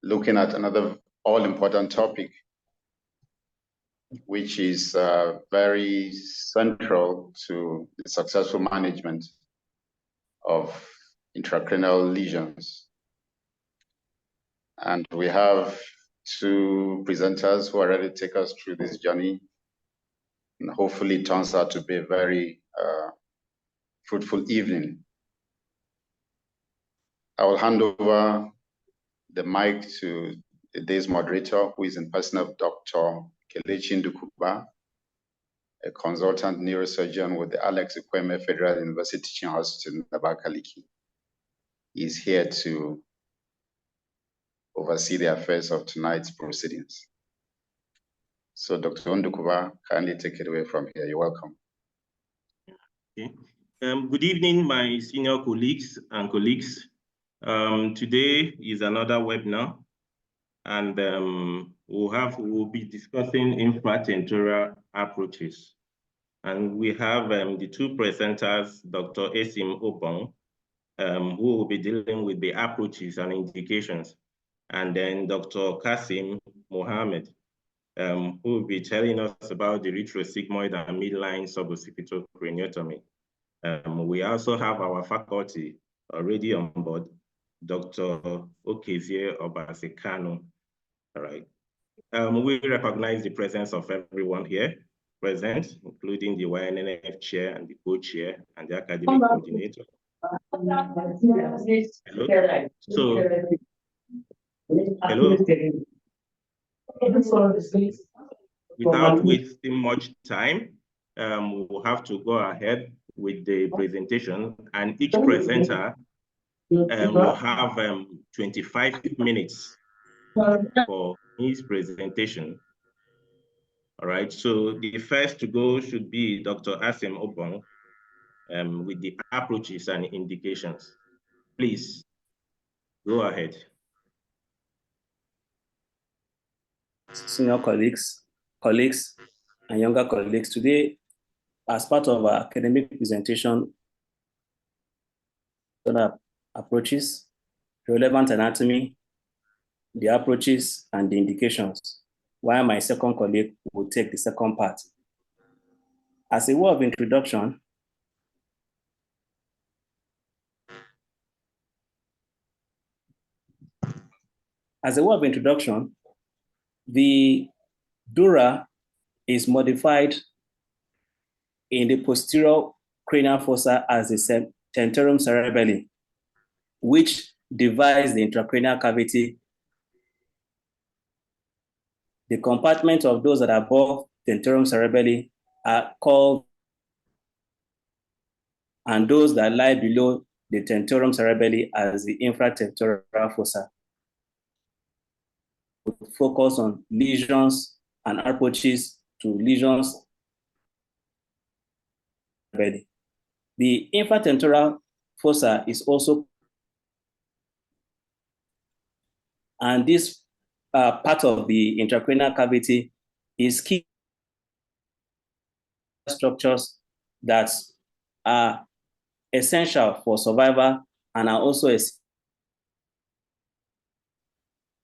looking at another all-important topic, which is very central to the successful management of intracranial lesions. And we have two presenters who are ready to take us through this journey. And hopefully it turns out to be a very fruitful evening. I will hand over the mic to the day's moderator, who is in person of Dr. Kelechi Ndukuba, a consultant neurosurgeon with the Alex Ekweme Federal University Teaching Hospital in Abakaliki. He's here to oversee the affairs of tonight's proceedings. So Dr. Ndukuba, kindly take it away from here. You're welcome. Okay. Good evening, my senior colleagues and colleagues. Today is another webinar, and we'll be discussing infratentorial approaches. And we have the two presenters, Dr. Asim Opong, who will be dealing with the approaches and indications, and then Dr. Kasim Mohammed, who will be telling us about the retrosigmoid and midline suboccipital craniotomy. We also have our faculty already on board, Dr. Okezie Obasekano. All right. We recognize the presence of everyone here present, including the YNNF chair and the co-chair and the academic coordinator. Hello. So, hello. Without wasting much time, we'll have to go ahead with the presentation, and each presenter will have 25 minutes for his presentation. All right, so the first to go should be Dr. Asim Opong with the approaches and indications. Please, go ahead. Senior colleagues, and younger colleagues, today, as part of our academic presentation, approaches, relevant anatomy, the approaches, and the indications, while my second colleague will take the second part. As a word of introduction, the dura is modified in the posterior cranial fossa as the tentorium cerebelli, which divides the intracranial cavity. The compartment of those that are above tentorium cerebelli are called, and those that lie below the tentorium cerebelli as the infratentorial fossa. We focus on lesions and approaches to lesions. The infratentorial fossa is also, and this part of the intracranial cavity is key structures that are essential for survival and are also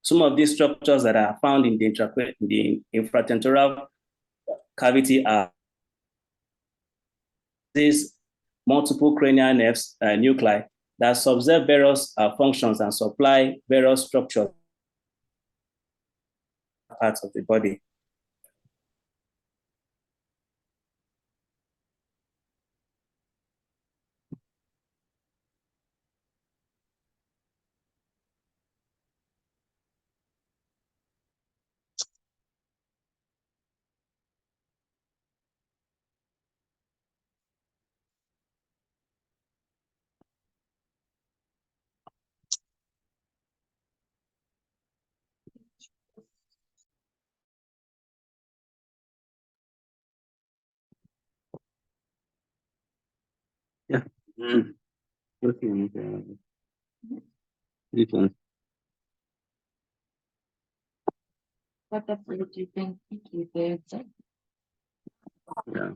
some of these structures that are found in the infratentorial cavity are these multiple cranial nerves, nuclei, that subserve various functions and supply various structures parts of the body. Yeah. Okay. This one. What approach do you think you did? Yeah.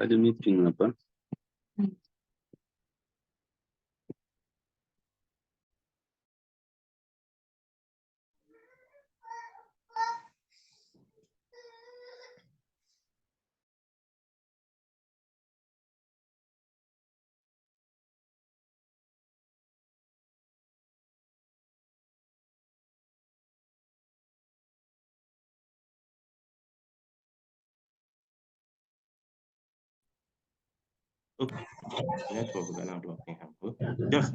Ada meeting apa? Okay. Network is not blocking. Just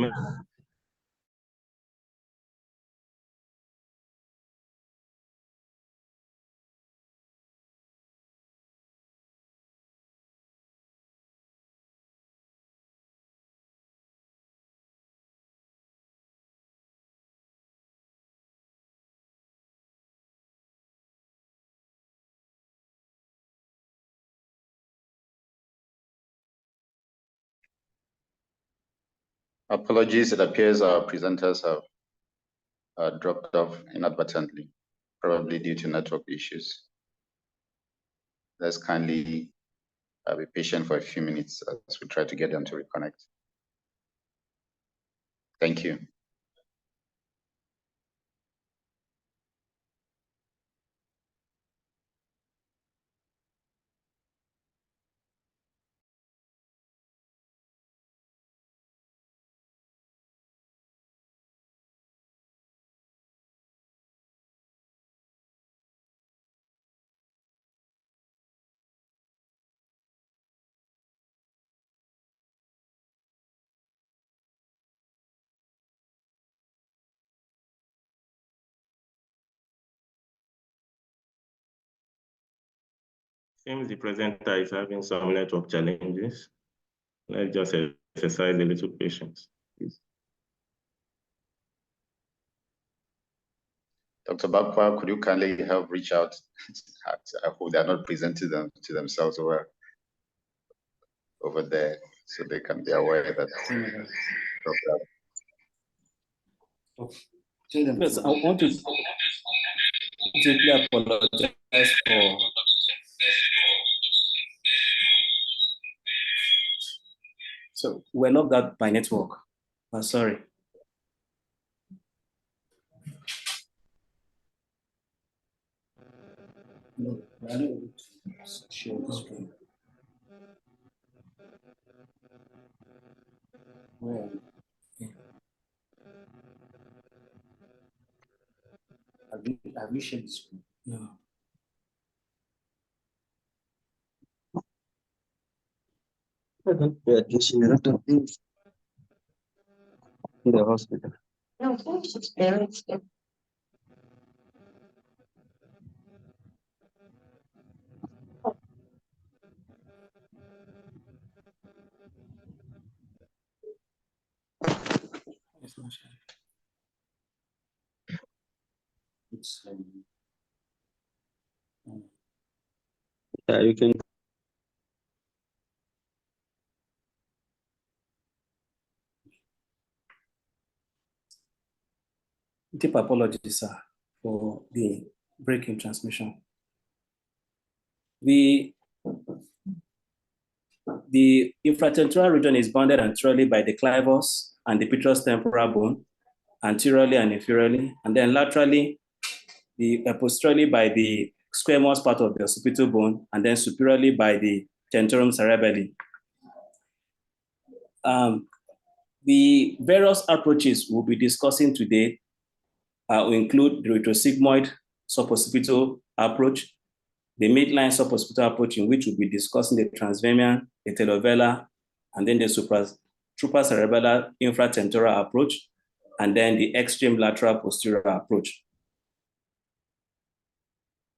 Apologies, it appears our presenters have dropped off inadvertently, probably due to network issues. Let's kindly be patient for a few minutes as we try to get them to reconnect. Thank you. seems the presenter is having some network challenges. Let's just exercise a little patience, please. Dr. Bakwa, could you kindly help reach out? I hope they're not presenting them to themselves over there, so they can be aware that. Yes, I want to deeply apologize for so we're logged out by network. Oh, sorry. No, I don't share the screen. Where? Yeah. Have you shared the screen? No. I don't pay attention a lot of things in the hospital. No, it's experience. It's not shared. It's Yeah, you can. deep apologies, sir, for the break in transmission. The infratentorial region is bounded anteriorly by the clivus and the petrous temporal bone, anteriorly and inferiorly, and then laterally, posteriorly by the squamous part of the occipital bone, and then superiorly by the tentorium cerebelli. The various approaches we'll be discussing today will include the retrosigmoid suboccipital approach, the midline suboccipital approach, in which we'll be discussing the transvermian, the talovelar, and then the supracerebellar infratentorial approach, and then the extreme lateral posterior approach.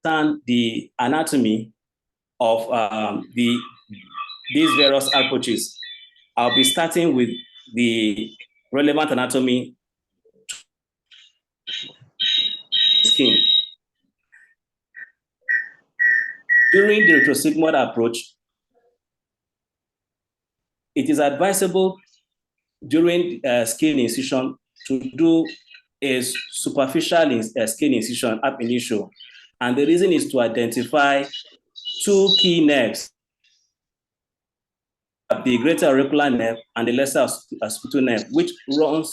And the anatomy of these various approaches, I'll be starting with the relevant anatomy skin. During the retrosigmoid approach, it is advisable during skin incision to do a superficial skin incision ab initio. And the reason is to identify two key nerves the greater auricular nerve and the lesser occipital nerve, which runs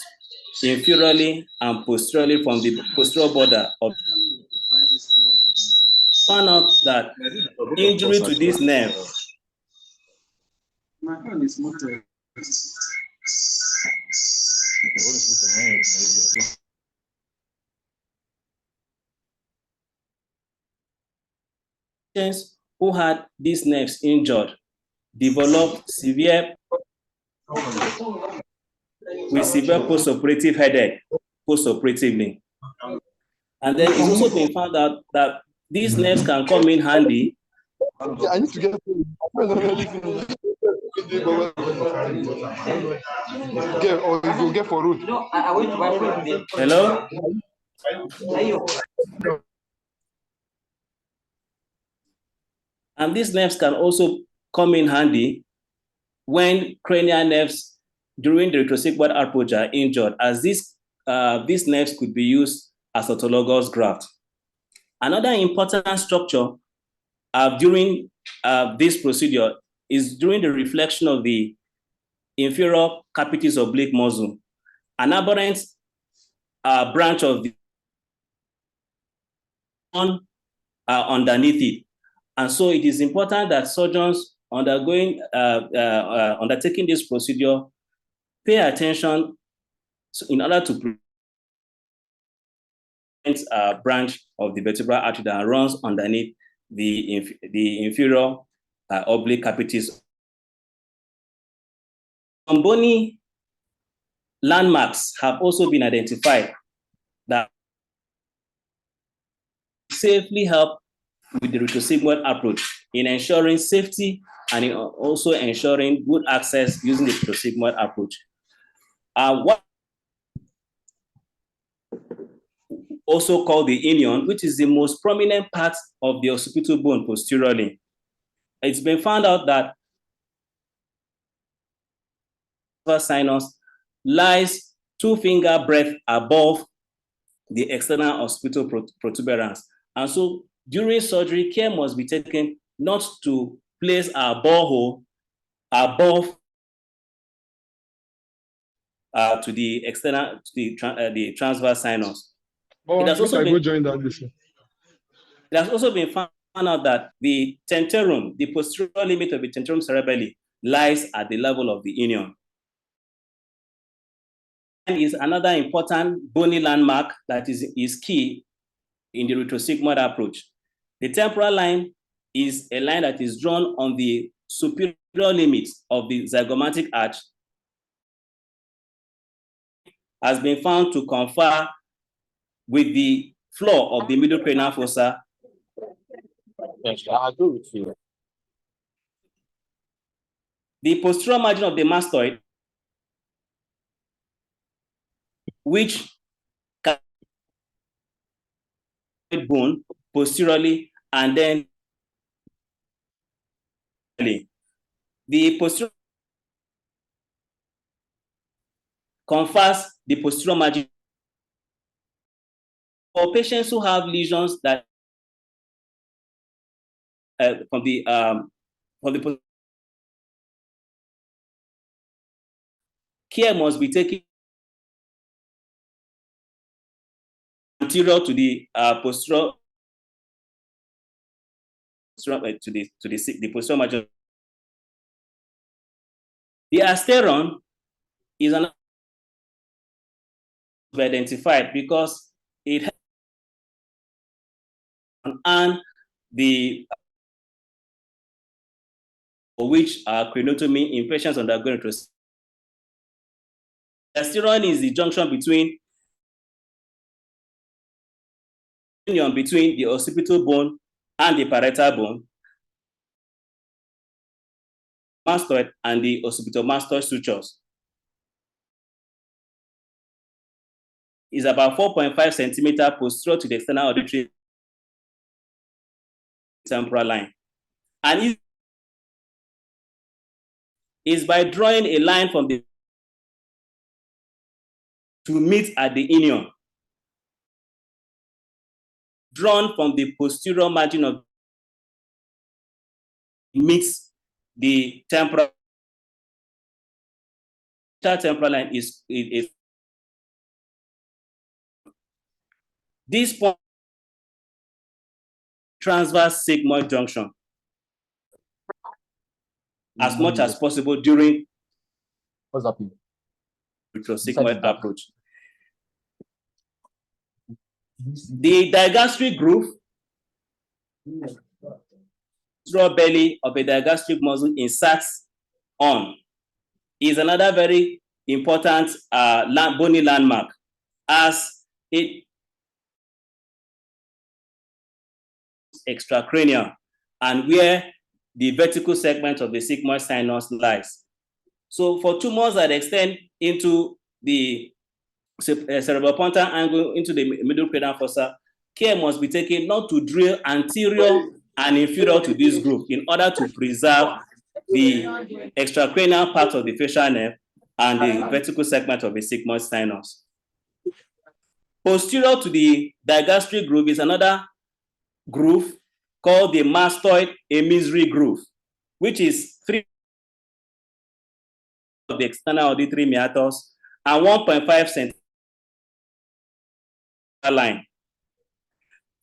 inferiorly and posteriorly from the posterior border of. Found out that injury to this nerve patients who had these nerves injured developed severe postoperative headache postoperatively. And then it's also been found out that these nerves can come in handy. I need to get or you go get for road. No, I went to buy food. Hello? And these nerves can also come in handy when cranial nerves during the retrosigmoid approach are injured, as these nerves could be used as autologous graft. Another important structure during this procedure is during the reflection of the inferior capitis oblique muscle. An aberrant branch of the underneath it. And so it is important that surgeons undertaking this procedure pay attention in order to prevent a branch of the vertebral artery that runs underneath the inferior oblique capitis. Some bony landmarks have also been identified that safely help with the retrosigmoid approach in ensuring safety and in also ensuring good access using the retrosigmoid approach. What also called the ilion, which is the most prominent part of the occipital bone posteriorly. It's been found out that the sinus lies 2 finger breadth above the external occipital protuberance. And so during surgery, care must be taken not to place a borehole above to the external, to the transverse sinus. It has also been found out that the tentorium, the posterior limit of the tentorium cerebelli, lies at the level of the ilion. And is another important bony landmark that is key in the retrosigmoid approach. The temporal line is a line that is drawn on the superior limit of the zygomatic arch, has been found to confer with the floor of the middle cranial fossa. Yes, I agree with you. The posterior margin of the mastoid, which can bone posteriorly, and then the posterior confers the posterior margin for patients who have lesions that from the care must be taken anterior to the posterior to the posterior margin. The asteron is an identified because it and the for which craniotomy in patients undergoing retrosigmoid. Asteron is the junction between the occipital bone and the parietal bone, mastoid and the occipitomastoid sutures. Is about 4.5 centimeters posterior to the external auditory temporal line. And it is by drawing a line from the to meet at the ilion, drawn from the posterior margin of meets the temporal temporal line is this point transverse sigmoid junction as much as possible during retrosigmoid approach. The digastric groove, straw belly of a digastric muscle inserts on, is another very important bony landmark, as it extracranial and where the vertical segment of the sigmoid sinus lies. So for tumors that extend into the cerebropontal angle into the middle cranial fossa, care must be taken not to drill anterior and inferior to this groove in order to preserve the extracranial part of the facial nerve and the vertical segment of the sigmoid sinus. Posterior to the digastric groove is another groove called the mastoid emissary groove, which is 3 of the external auditory meatus and 1.5 centimeter line.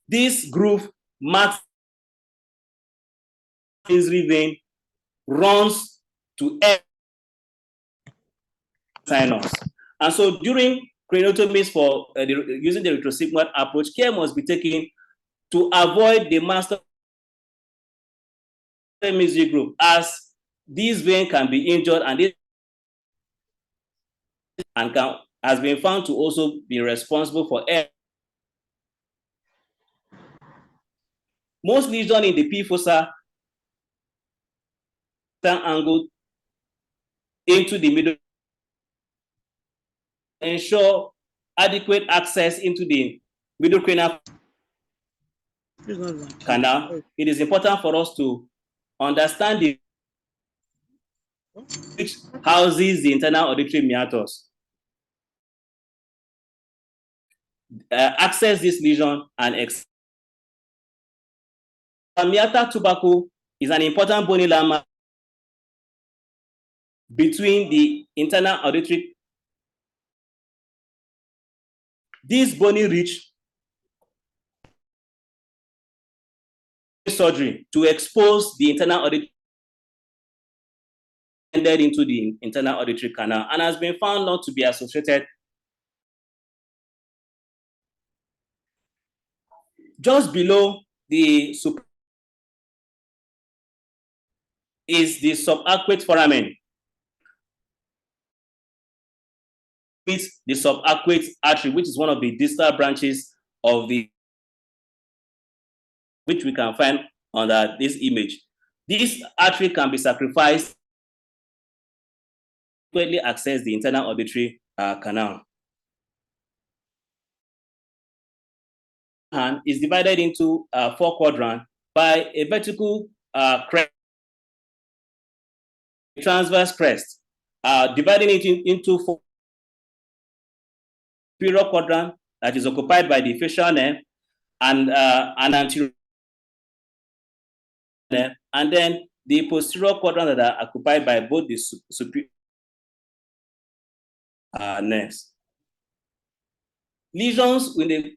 This groove marks emissary vein runs to sinus. And so during craniotomies for using the retrosigmoid approach, care must be taken to avoid the mastoid emissary groove, as this vein can be injured and has been found to also be responsible for air. Most lesions in the P fossa angle into the middle ensure adequate access into the middle cranial canal. It is important for us to understand which houses the internal auditory meatus. Access this lesion and meatal tubercle is an important bony landmark between the internal auditory. This bony ridge surgery to expose the internal auditory into the internal auditory canal and has been found not to be associated. Just below the is the subarcuate foramen with the subarcuate artery, which is one of the distal branches of the, which we can find under this image. This artery can be sacrificed to access the internal auditory canal. And is divided into 4 quadrants by a vertical crest, transverse crest, dividing it into 4 superior quadrant that is occupied by the facial nerve and an anterior nerve, and then the posterior quadrant that are occupied by both the superior nerves. Lesions in the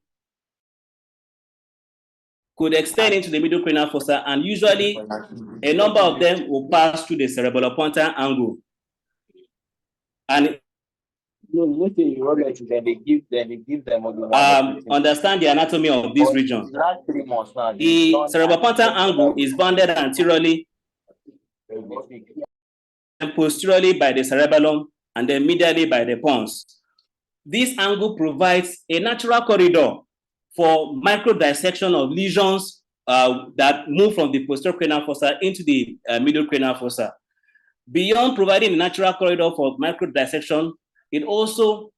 could extend into the middle cranial fossa, and usually a number of them will pass through the cerebropontal angle. And understand the anatomy of this region. The cerebropontal angle is bounded anteriorly and posteriorly by the cerebellum, and then medially by the pons. This angle provides a natural corridor for microdissection of lesions that move from the posterior cranial fossa into the middle cranial fossa. Beyond providing a natural corridor for microdissection, it also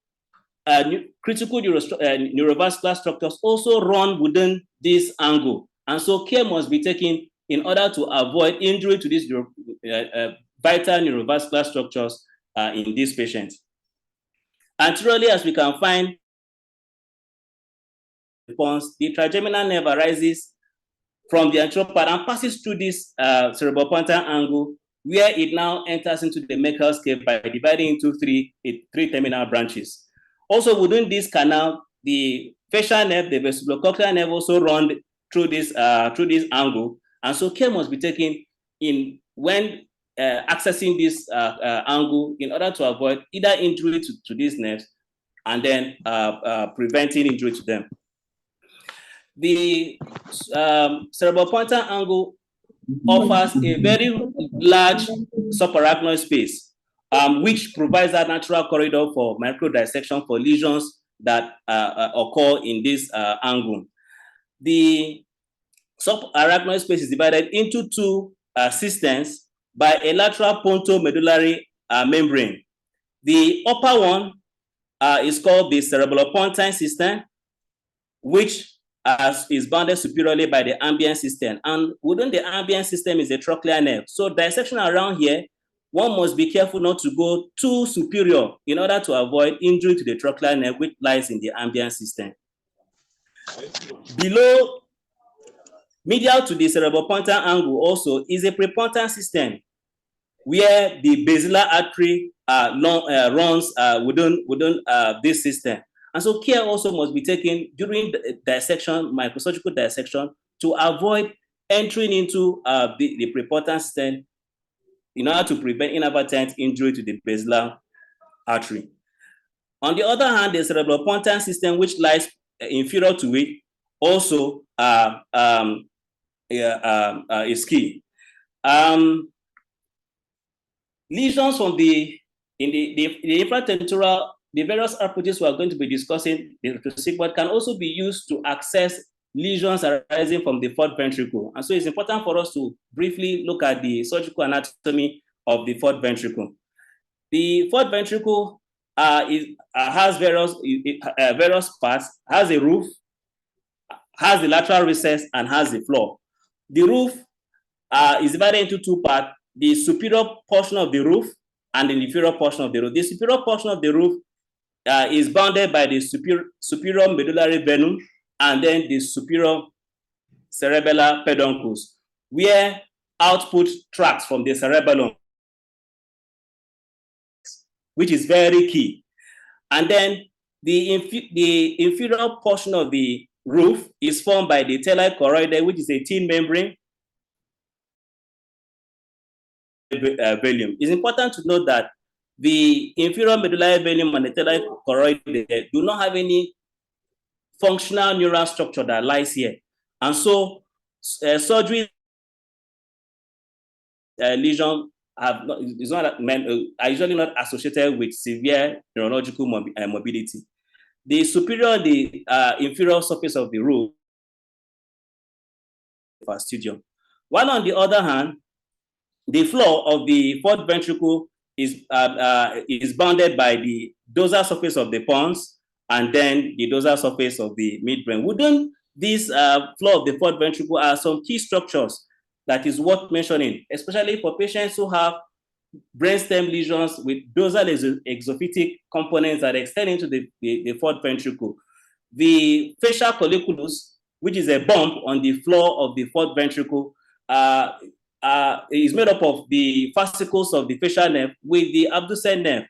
critical neurovascular structures also run within this angle, and so care must be taken in order to avoid injury to these vital neurovascular structures in these patients. Anteriorly, as we can find, the trigeminal nerve arises from the anterior part and passes through this cerebropontal angle where it now enters into the Meckel's cave by dividing into three terminal branches. Also within this canal, the facial nerve, the vestibulocochlear nerve also run through this angle, and so care must be taken in when accessing this angle in order to avoid either injury to these nerves and then preventing injury to them. The cerebral pointer angle offers a very large subarachnoid space, which provides a natural corridor for microdissection for lesions that occur in this angle. The subarachnoid space is divided into two systems by a lateral pontomedullary membrane. The upper one is called the cerebellopontine system, which is bounded superiorly by the ambient system. And within the ambient system is the trochlear nerve. So dissection around here, one must be careful not to go too superior in order to avoid injury to the trochlear nerve, which lies in the ambient system. Below, medial to the cerebral pointer angle also is a prepontal system where the basilar artery runs within this system. And so care also must be taken during the dissection, microsurgical dissection, to avoid entering into the prepontal system in order to prevent inadvertent injury to the basilar artery. On the other hand, the cerebellopontine system, which lies inferior to it, also is key. Lesions from the infratentorial, the various approaches we are going to be discussing, the retrosigmoid, can also be used to access lesions arising from the fourth ventricle. And so it's important for us to briefly look at the surgical anatomy of the fourth ventricle. The fourth ventricle has various parts, has a roof, has the lateral recess, and has the floor. The roof is divided into two parts, the superior portion of the roof and the inferior portion of the roof. The superior portion of the roof is bounded by the superior medullary venum and then the superior cerebellar peduncles, where output tracts from the cerebellum, which is very key. And then the inferior portion of the roof is formed by the thylakoid, which is a thin membrane volume. It's important to note that the inferior medullary volume and the thylakoid do not have any functional neural structure that lies here. And so surgery lesion are usually not associated with severe neurological morbidity. The superior, the inferior surface of the roof fastidium. While on the other hand, the floor of the fourth ventricle is bounded by the dorsal surface of the pons and then the dorsal surface of the midbrain. Within this floor of the fourth ventricle are some key structures that is worth mentioning, especially for patients who have brainstem lesions with dorsal exophytic components that extend into the fourth ventricle. The facial colliculus, which is a bump on the floor of the fourth ventricle, is made up of the fascicles of the facial nerve with the abducens nerve,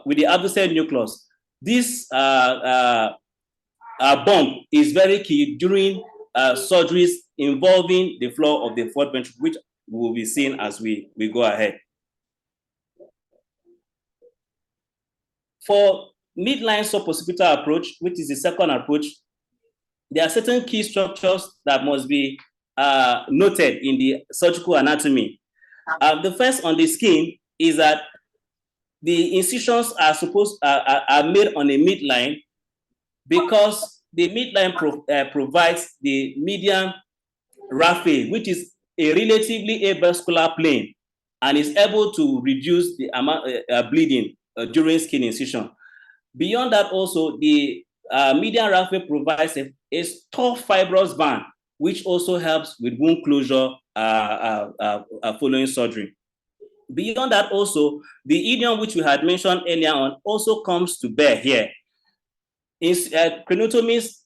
with the abducens nucleus. This bump is very key during surgeries involving the floor of the fourth ventricle, which will be seen as we go ahead. For midline suboccipital approach, which is the second approach, there are certain key structures that must be noted in the surgical anatomy. The first on the skin is that the incisions are made on a midline because the midline provides the median raphe, which is a relatively avascular plane and is able to reduce the amount bleeding during skin incision. Beyond that, also the median raphe provides a tough fibrous band, which also helps with wound closure following surgery. Beyond that, also the idiom which we had mentioned earlier on also comes to bear here. In craniotomies,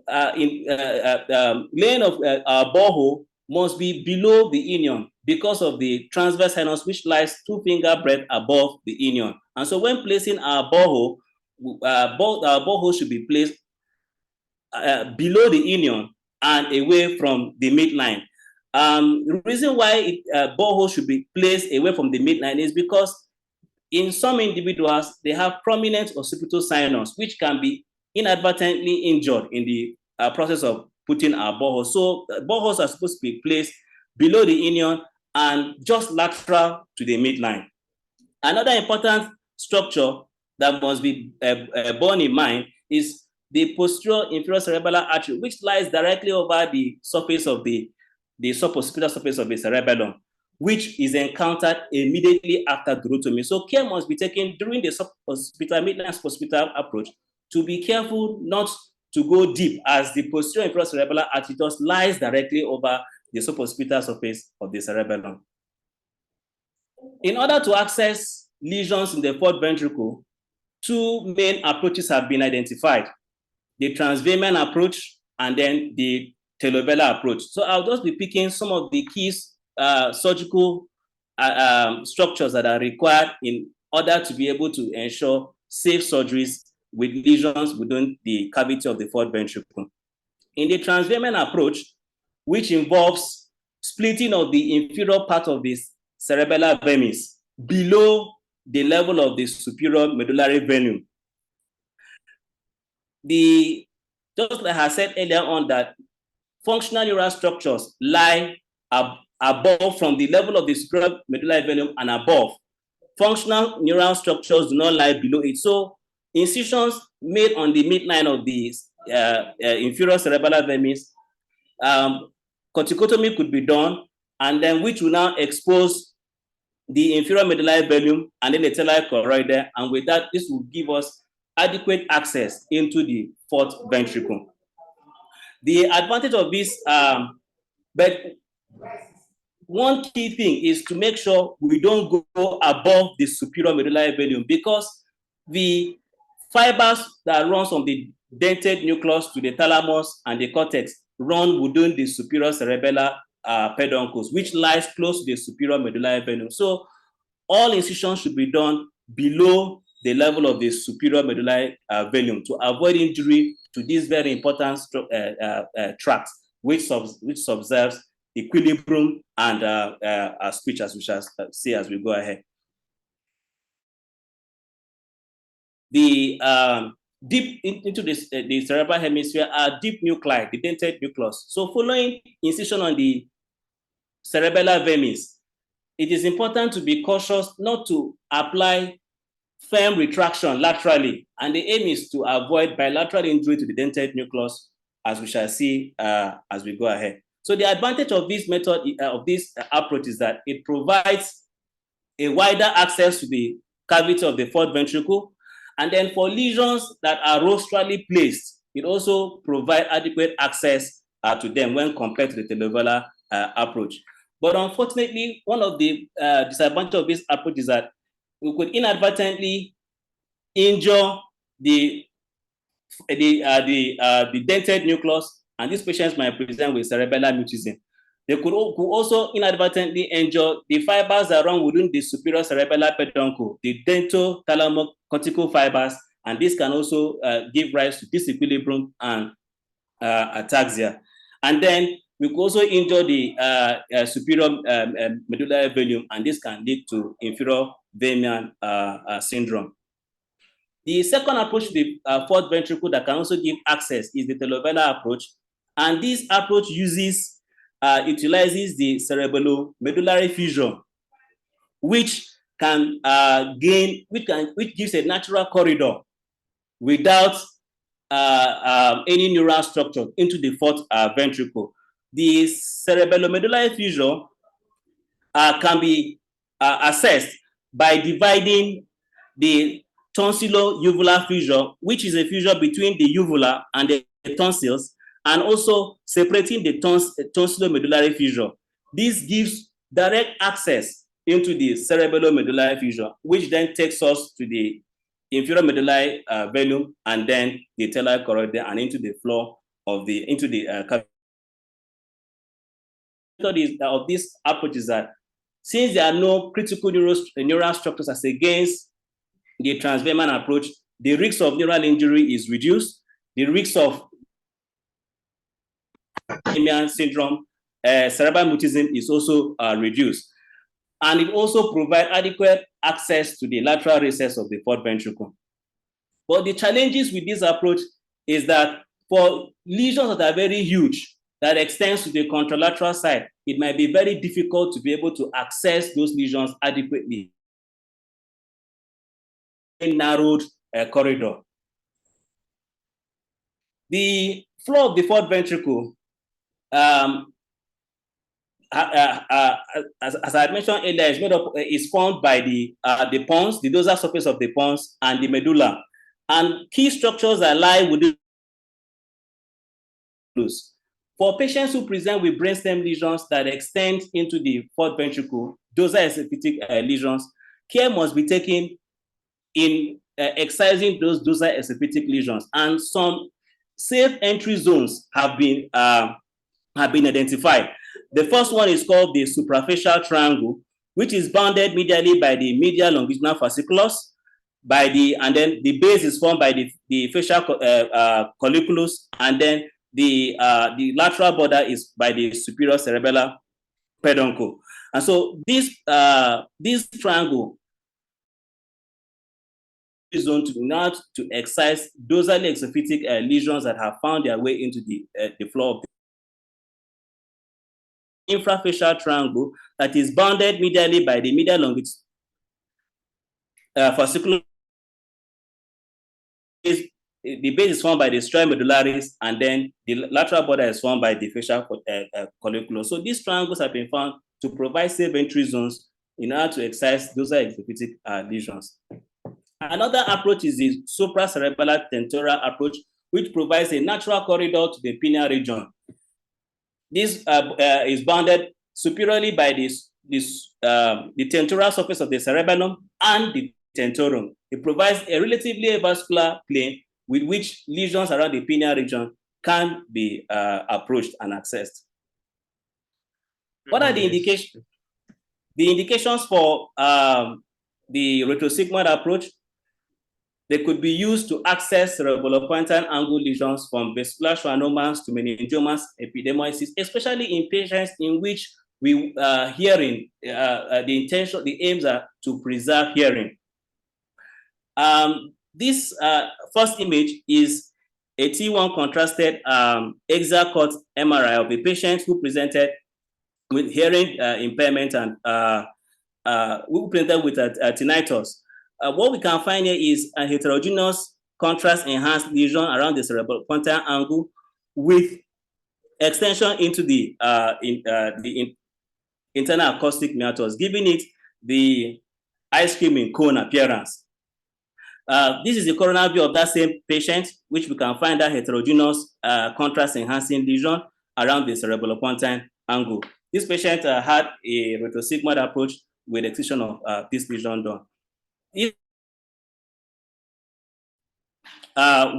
laying of a borehole must be below the inion because of the transverse sinus, which lies 2 finger breadth above the inion. And so when placing our borehole, our borehole should be placed below the inion and away from the midline. The reason why borehole should be placed away from the midline is because in some individuals, they have prominent occipital sinus, which can be inadvertently injured in the process of putting our borehole. So boreholes are supposed to be placed below the inion and just lateral to the midline. Another important structure that must be borne in mind is the posterior inferior cerebellar artery, which lies directly over the surface of the suboccipital surface of the cerebellum, which is encountered immediately after glutomy. So care must be taken during the suboccipital midline suboccipital approach to be careful not to go deep, as the posterior inferior cerebellar artery just lies directly over the suboccipital surface of the cerebellum. In order to access lesions in the fourth ventricle, 2 main approaches have been identified: the transverment approach and then the telobellar approach. So I'll just be picking some of the key surgical structures that are required in order to be able to ensure safe surgeries with lesions within the cavity of the fourth ventricle. In the transverment approach, which involves splitting of the inferior part of the cerebellar vermis below the level of the superior medullary vein. Just like I said earlier on, that functional neural structures lie above, from the level of the superior medullary vein and above. Functional neural structures do not lie below it. So incisions made on the midline of the inferior cerebellar vermis, corticotomy could be done, and then which will now expose the inferior medullary vein and then the thallic choroidea, and with that, this will give us adequate access into the fourth ventricle. The advantage of this, but one key thing is to make sure we don't go above the superior medullary vein, because the fibers that run from the dentate nucleus to the thalamus and the cortex run within the superior cerebellar peduncles, which lies close to the superior medullary vein. So all incisions should be done below the level of the superior medullary vein to avoid injury to this very important tract, which observes equilibrium and speech, as we shall see as we go ahead. The deep into the cerebral hemisphere are deep nuclei, the dentate nucleus. So following incision on the cerebellar vermis, it is important to be cautious not to apply firm retraction laterally, and the aim is to avoid bilateral injury to the dentate nucleus, as we shall see as we go ahead. So the advantage of this method, of this approach, is that it provides a wider access to the cavity of the fourth ventricle, and then for lesions that are rostrally placed, it also provides adequate access to them when compared to the telobellar approach. But unfortunately, one of the disadvantages of this approach is that we could inadvertently injure the dentate nucleus, and these patients might present with cerebellar mutism. They could also inadvertently injure the fibers that run within the superior cerebellar peduncle, the dentothalamocortical fibers, and this can also give rise to disequilibrium and ataxia. And then we could also injure the superior medullary vein, and this can lead to inferior venian syndrome. The second approach to the fourth ventricle that can also give access is the telobellar approach, and this approach utilizes the cerebellomedullary fissure, which can which gives a natural corridor without any neural structure into the fourth ventricle. The cerebellomedullary fissure can be assessed by dividing the tonsillo-uvular fissure, which is a fissure between the uvula and the tonsils, and also separating the tonsillo-medullary fissure. This gives direct access into the cerebellomedullary fissure, which then takes us to the inferior medullary vein and then the thallic choroidea and into the floor of the cavity of this approach is that since there are no critical neural structures as against the transvermal approach, the risk of neural injury is reduced. The risk of syndrome, cerebral mutism is also reduced. And it also provides adequate access to the lateral recess of the fourth ventricle. But the challenges with this approach is that for lesions that are very huge, that extends to the contralateral side, it might be very difficult to be able to access those lesions adequately in narrowed corridor. The floor of the fourth ventricle, as I mentioned earlier, is formed by the pons, the dorsal surface of the pons, and the medulla. And key structures that lie within those. For patients who present with brainstem lesions that extend into the fourth ventricle, dorsal occipital lesions, care must be taken in excising those dorsal occipital lesions. And some safe entry zones have been identified. The first one is called the suprafacial triangle, which is bounded medially by the medial longitudinal fasciculus, and then the base is formed by the facial colliculus, and then the lateral border is by the superior cerebellar peduncle. And so this triangle is zone to excise dorsally occipital lesions that have found their way into the floor of the infrafacial triangle that is bounded medially by the medial longitudinal fasciculus. The base is formed by the stria medullaris, and then the lateral border is formed by the facial colliculus. So these triangles have been found to provide safe entry zones in order to excise dorsal occipital lesions. Another approach is the supracerebellar tentorial approach, which provides a natural corridor to the pineal region. This is bounded superiorly by the tentorial surface of the cerebellum and the tentorium. It provides a relatively vascular plane with which lesions around the pineal region can be approached and accessed. What are the indications? The indications for the retrosigmoid approach, they could be used to access cerebellopointine angle lesions from vesicular schwannomas to meningiomas, epidermolysis, especially in patients in which we hearing, the aims are to preserve hearing. This first image is a T1 contrasted axial cut MRI of a patient who presented with hearing impairment and who presented with tinnitus. What we can find here is a heterogeneous contrast enhanced lesion around the cerebellopointine angle with extension into the internal acoustic meatus, giving it the ice cream in cone appearance. This is the coronal view of that same patient, which we can find that heterogeneous contrast enhancing lesion around the cerebellopointine angle. This patient had a retrosigmoid approach with excision of this lesion done.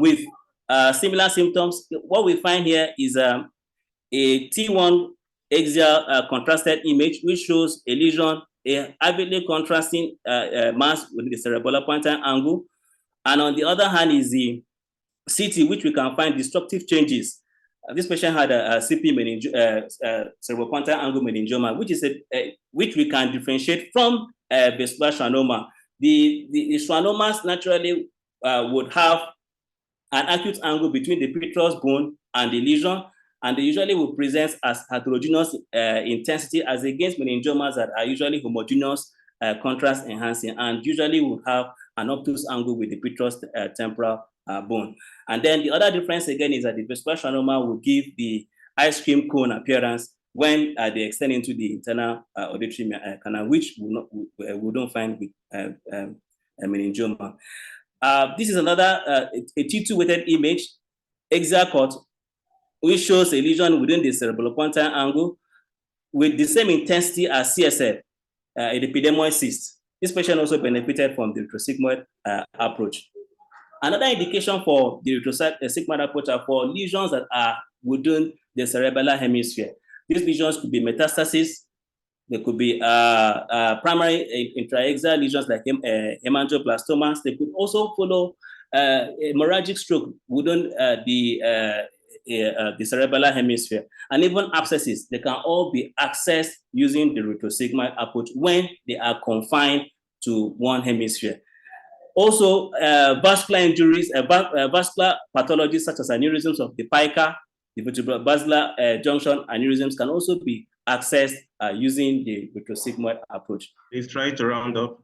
With similar symptoms, what we find here is a T1 axial contrasted image, which shows a lesion, a avidly contrasting mass with the cerebellopointine angle. And on the other hand is the CT, which we can find destructive changes. This patient had a CP cerebellopointine angle meningioma, which we can differentiate from vesicular schwannoma. The schwannomas naturally would have an acute angle between the petrous bone and the lesion, and they usually will present as heterogeneous intensity as against meningiomas that are usually homogeneous, contrast enhancing, and usually will have an obtuse angle with the petrous temporal bone. And then the other difference again is that the vesicular schwannoma will give the ice cream cone appearance when they extend into the internal auditory canal, which we don't find with meningioma. This is another a T2 weighted image, axial cut, which shows a lesion within the cerebellopointine angle with the same intensity as CSF, an epidermoid cyst. This patient also benefited from the retrosigmoid approach. Another indication for the retrosigmoid approach are for lesions that are within the cerebellar hemisphere. These lesions could be metastasis. They could be primary intraaxial lesions like hemangioblastomas. They could also follow hemorrhagic stroke within the cerebellar hemisphere, and even abscesses. They can all be accessed using the retrosigmoid approach when they are confined to one hemisphere. Also, vascular injuries, vascular pathologies such as aneurysms of the pica, the vertebral-basilar junction aneurysms can also be accessed using the retrosigmoid approach. Please try to round up.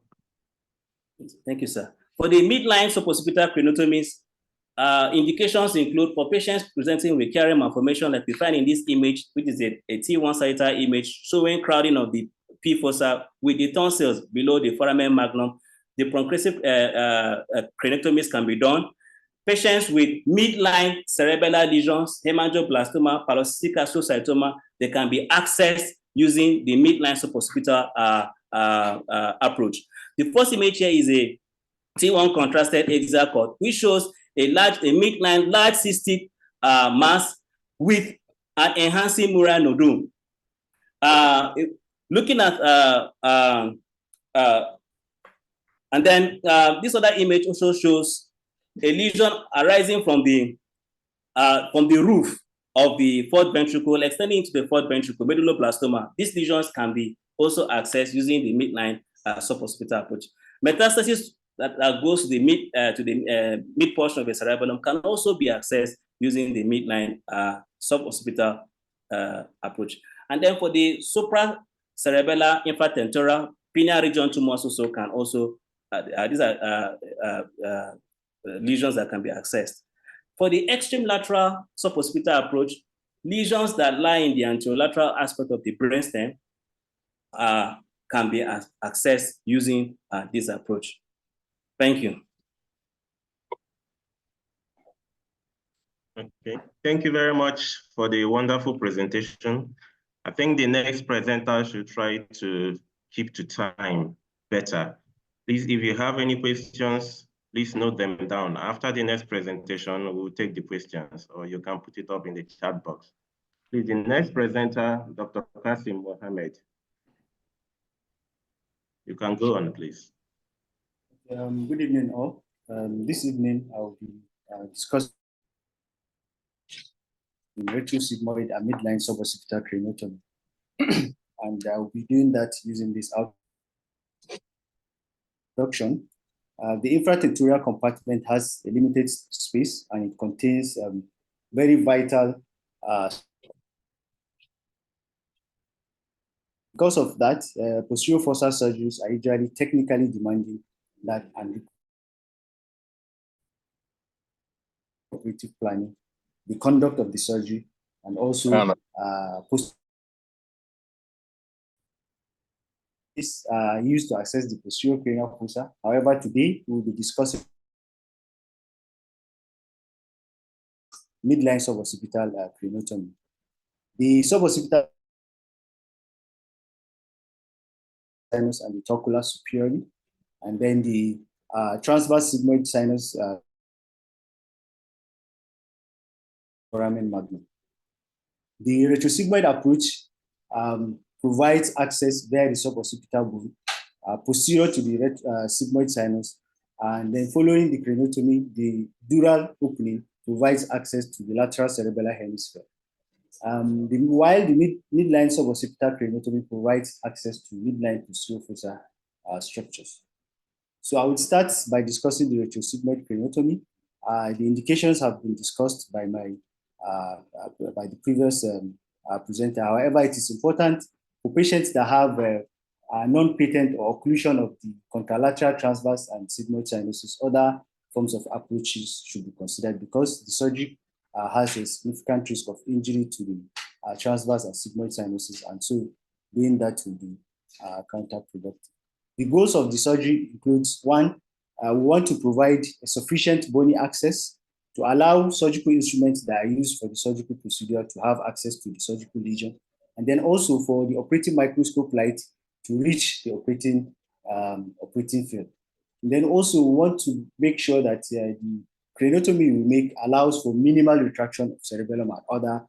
Thank you, sir. For the midline suboccipital craniotomies, indications include for patients presenting with carrier malformation, like we find in this image, which is a T1 sagittal image showing crowding of the P fossa with the tonsils below the foramen magnum. The progressive craniotomies can be done. Patients with midline cerebellar lesions, hemangioblastoma, polycystic astrocytoma, they can be accessed using the midline suboccipital approach. The first image here is a T1 contrasted axial cut, which shows a midline large cystic mass with an enhancing mural nodule. Looking at and then this other image also shows a lesion arising from the roof of the fourth ventricle, extending into the fourth ventricle, medulloblastoma. These lesions can be also accessed using the midline suboccipital approach. Metastasis that goes to the mid portion of the cerebellum can also be accessed using the midline suboccipital approach. And then for the supracerebellar infratentorial pineal region tumors also can also these are lesions that can be accessed. For the extreme lateral suboccipital approach, lesions that lie in the anterolateral aspect of the brainstem can be accessed using this approach. Thank you. Okay, thank you very much for the wonderful presentation. I think the next presenter should try to keep to time better. Please, if you have any questions, please note them down. After the next presentation, we'll take the questions, or you can put it up in the chat box. Please, the next presenter, Dr. Kasim Mohammed. You can go on, please. Good evening, all. This evening, I'll be discussing retrosigmoid and midline suboccipital craniotomy. And I'll be doing that using this introduction. The infratentorial compartment has a limited space, and it contains very vital. Because of that, posterior fossa surgeries are usually technically demanding that and operative planning, the conduct of the surgery, and also is used to assess the posterior cranial fossa. However, today we will be discussing midline suboccipital craniotomy. The suboccipital sinus and the torcular superiorly, and then the transverse sigmoid sinus foramen magnum. The retrosigmoid approach provides access via the suboccipital bone, posterior to the sigmoid sinus, and then following the craniotomy, the dural opening provides access to the lateral cerebellar hemisphere. While the midline suboccipital craniotomy provides access to midline posterior fossa structures. So I would start by discussing the retrosigmoid craniotomy. The indications have been discussed by by the previous presenter. However, it is important for patients that have non-patent or occlusion of the contralateral, transverse, and sigmoid sinuses. Other forms of approaches should be considered because the surgery has a significant risk of injury to the transverse and sigmoid sinuses, and so doing that will be counterproductive. The goals of the surgery includes: one, we want to provide a sufficient bony access to allow surgical instruments that are used for the surgical procedure to have access to the surgical lesion, and then also for the operating microscope light to reach the operating field. And then also we want to make sure that the craniotomy we make allows for minimal retraction of cerebellum and other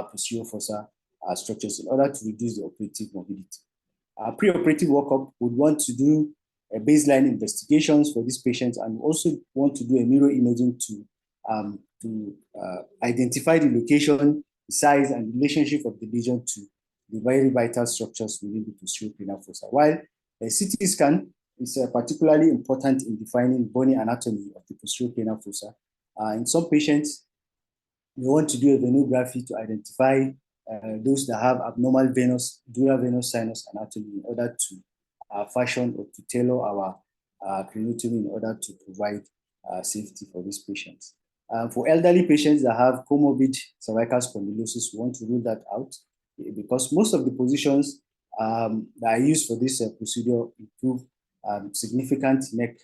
posterior fossa structures in order to reduce the operative morbidity. Pre-operative workup would want to do baseline investigations for these patients and also want to do a neuroimaging to identify the location, the size, and relationship of the lesion to the very vital structures within the posterior cranial fossa. While a CT scan is particularly important in defining bony anatomy of the posterior cranial fossa. In some patients, we want to do a venography to identify those that have abnormal dural venous sinus anatomy in order to fashion or to tailor our craniotomy in order to provide safety for these patients. For elderly patients that have comorbid cervical spondylosis, we want to rule that out because most of the positions that are used for this procedure improve significant neck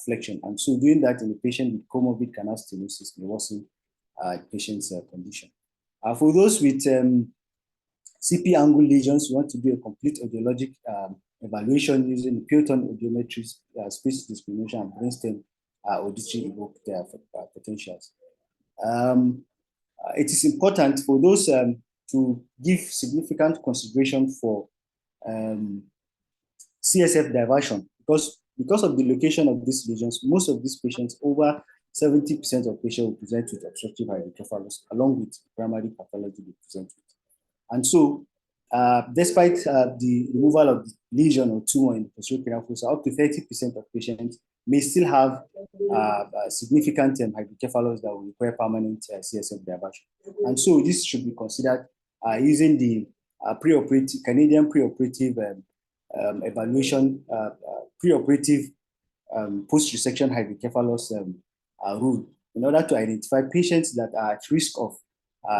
flexion. And so doing that in a patient with comorbid canal stenosis may worsen the patient's condition. For those with CP angle lesions, we want to do a complete audiologic evaluation using Pilton audiometry, space discrimination, and brainstem auditory evoked potentials. It is important for those to give significant consideration for CSF diversion because of the location of these lesions. Most of these patients, over 70% of patients will present with obstructive hydrocephalus, along with primary pathology they present with. And so, despite the removal of the lesion or tumor in the posterior cranial fossa, up to 30% of patients may still have significant hydrocephalus that will require permanent CSF diversion. And so, this should be considered using the Canadian preoperative evaluation, preoperative post-resection hydrocephalus rule in order to identify patients that are at risk of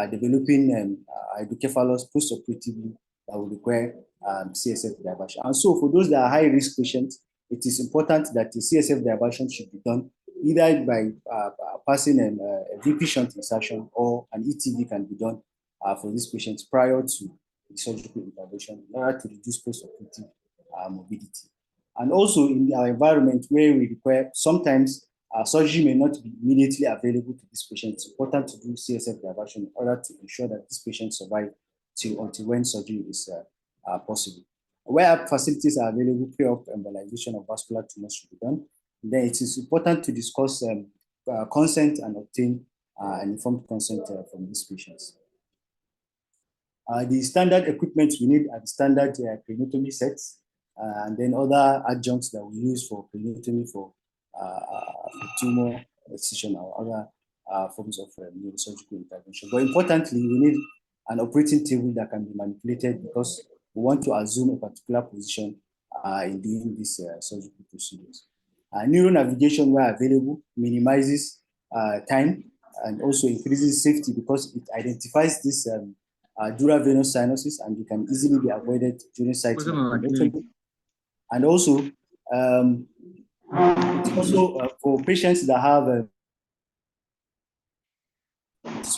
developing hydrocephalus post-operatively that will require CSF diversion. And so for those that are high-risk patients, it is important that the CSF diversion should be done either by passing a VP shunt insertion or an ETV can be done for these patients prior to the surgical intervention in order to reduce post-operative morbidity. And also in our environment where we require, sometimes surgery may not be immediately available to this patient. It's important to do CSF diversion in order to ensure that this patient survives until when surgery is possible. Where facilities are available, pre-op embolization of vascular tumors should be done. And then it is important to discuss consent and obtain an informed consent from these patients. The standard equipment we need are the standard craniotomy sets, and then other adjuncts that we use for craniotomy for tumor excision or other forms of neurosurgical intervention. But importantly, we need an operating table that can be manipulated because we want to assume a particular position in doing these surgical procedures. Neuronavigation, where available, minimizes time and also increases safety because it identifies this dural venous sinuses and they can easily be avoided during siting of craniotomy. And also, it's also for patients that have it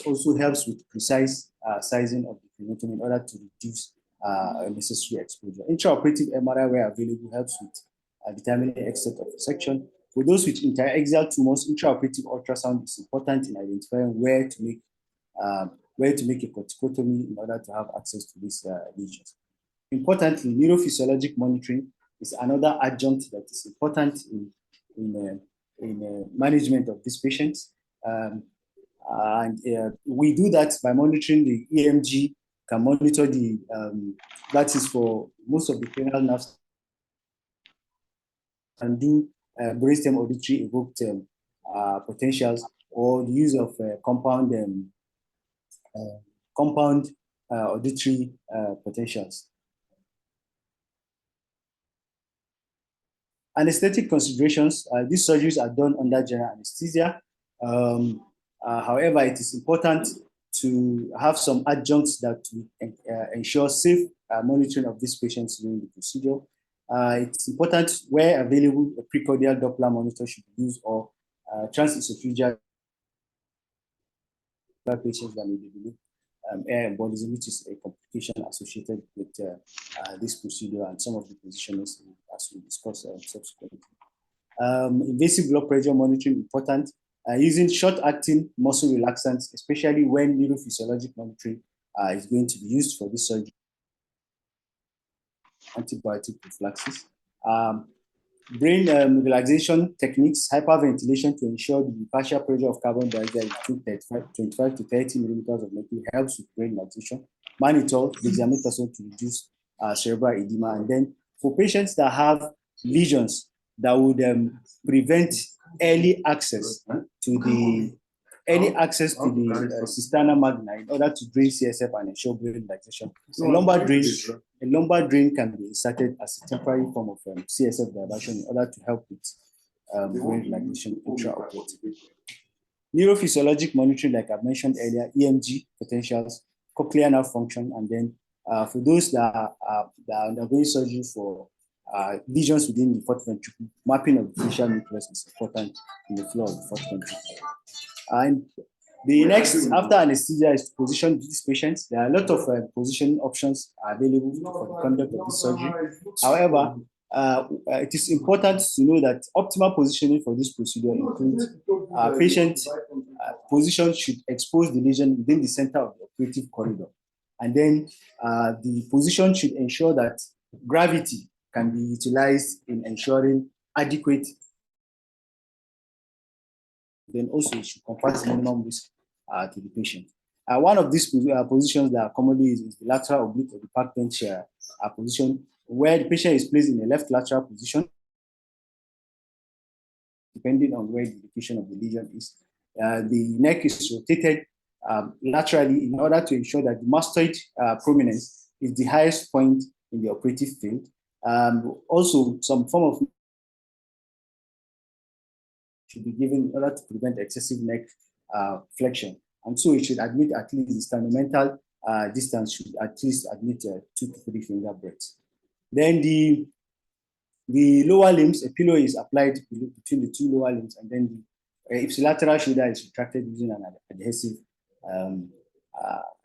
also helps with precise sizing of the craniotomy in order to reduce unnecessary exposure. Intraoperative MRI, where available, helps with determining the extent of resection. For those with interaxial tumors, intraoperative ultrasound is important in identifying where to make a corticotomy in order to have access to these lesions. Importantly, neurophysiologic monitoring is another adjunct that is important in management of these patients. We do that by monitoring the EMG, can monitor the, that is for most of the cranial nerves, and do brainstem auditory evoked potentials or the use of compound auditory potentials. Anesthetic considerations, these surgeries are done under general anesthesia. However, it is important to have some adjuncts that ensure safe monitoring of these patients during the procedure. It's important, where available, a precordial Doppler monitor should be used, or transesophageal patients that may develop air embolism, which is a complication associated with this procedure and some of the positions as we discuss subsequently. Invasive blood pressure monitoring, important. Using short-acting muscle relaxants, especially when neurophysiologic monitoring is going to be used for this surgery. Antibiotic prophylaxis. Brain relaxation techniques, hyperventilation to ensure the partial pressure of carbon dioxide is 25 to 30 millimeters of mercury helps with brain relaxation. Mannitol, dexamethasone to reduce cerebral edema. And then for patients that have lesions that would prevent early access to the cisterna magna in order to drain CSF and ensure brain relaxation. A lumbar drain can be inserted as a temporary form of CSF diversion in order to help with brain relaxation intraoperatively. Neurophysiologic monitoring, like I mentioned earlier, EMG potentials, cochlear nerve function, and then for those that are undergoing surgery for lesions within the fourth ventricle, mapping of the facial nucleus is important in the floor of the fourth ventricle. And the next, after anesthesia, is to position these patients. There are a lot of position options available for the conduct of this surgery. However, it is important to know that optimal positioning for this procedure includes patient position should expose the lesion within the center of the operative corridor. And then the position should ensure that gravity can be utilized in ensuring adequate. Then also it should confer minimum risk to the patient. One of these positions that are commonly used is the lateral oblique or the park bench position, where the patient is placed in a left lateral position, depending on where the location of the lesion is. The neck is rotated laterally in order to ensure that the mastoid prominence is the highest point in the operative field. Also, some form of should be given in order to prevent excessive neck flexion. And so it should admit at least the sternamental distance should at least admit 2 to 3 finger breadths. Then the lower limbs, a pillow is applied between the two lower limbs, and then the ipsilateral shoulder is retracted using an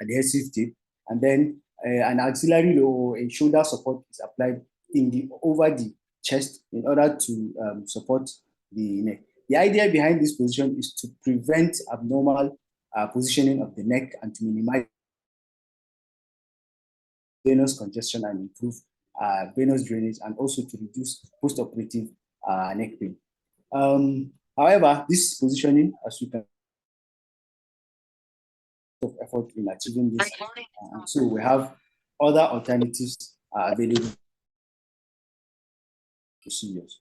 adhesive tape. And then an auxiliary or a shoulder support is applied over the chest in order to support the neck. The idea behind this position is to prevent abnormal positioning of the neck and to minimize venous congestion and improve venous drainage, and also to reduce post-operative neck pain. However, this positioning, as we can of effort in achieving this, and so we have other alternatives available procedures.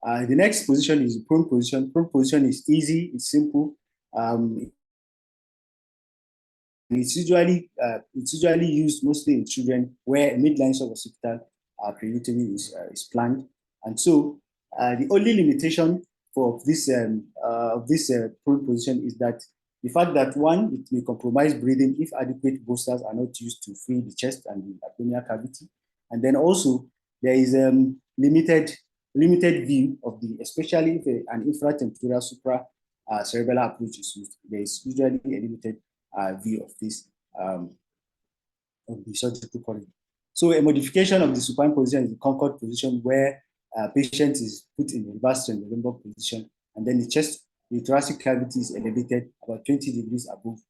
The next position is the prone position. Prone position is easy, it's simple. It's usually used mostly in children where a midline suboccipital craniotomy is planned. And so the only limitation for this prone position is that the fact that one, it may compromise breathing if adequate bolsters are not used to free the chest and the abdominal cavity. And then also there is limited view of the, especially if an infratentorial cerebral approach is used. There is usually a limited view of this of the surgical corridor. So a modification of the supine position is the Concord position, where patient is put in the reverse and the lumbar position, and then the thoracic cavity is elevated about 20 degrees above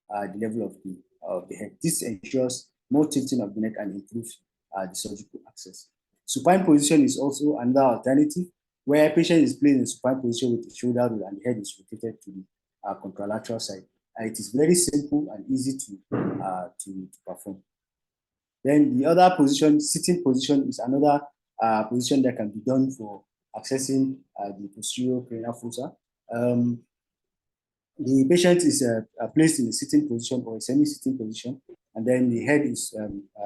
the level of the head. This ensures more tilting of the neck and improves the surgical access. Supine position is also another alternative, where a patient is placed in supine position with the shoulder roll and the head is rotated to the contralateral side. It is very simple and easy to perform. Then the other position, sitting position, is another position that can be done for accessing the posterior cranial fossa. The patient is placed in a sitting position or a semi-sitting position, and then the head is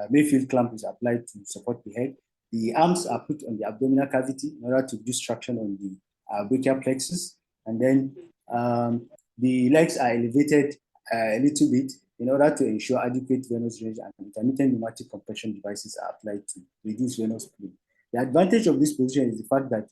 Mayfield clamp is applied to support the head. The arms are put on the abdominal cavity in order to reduce traction on the brachial plexus, and then the legs are elevated a little bit in order to ensure adequate venous drainage, and intermittent pneumatic compression devices are applied to reduce venous flow. The advantage of this position is the fact that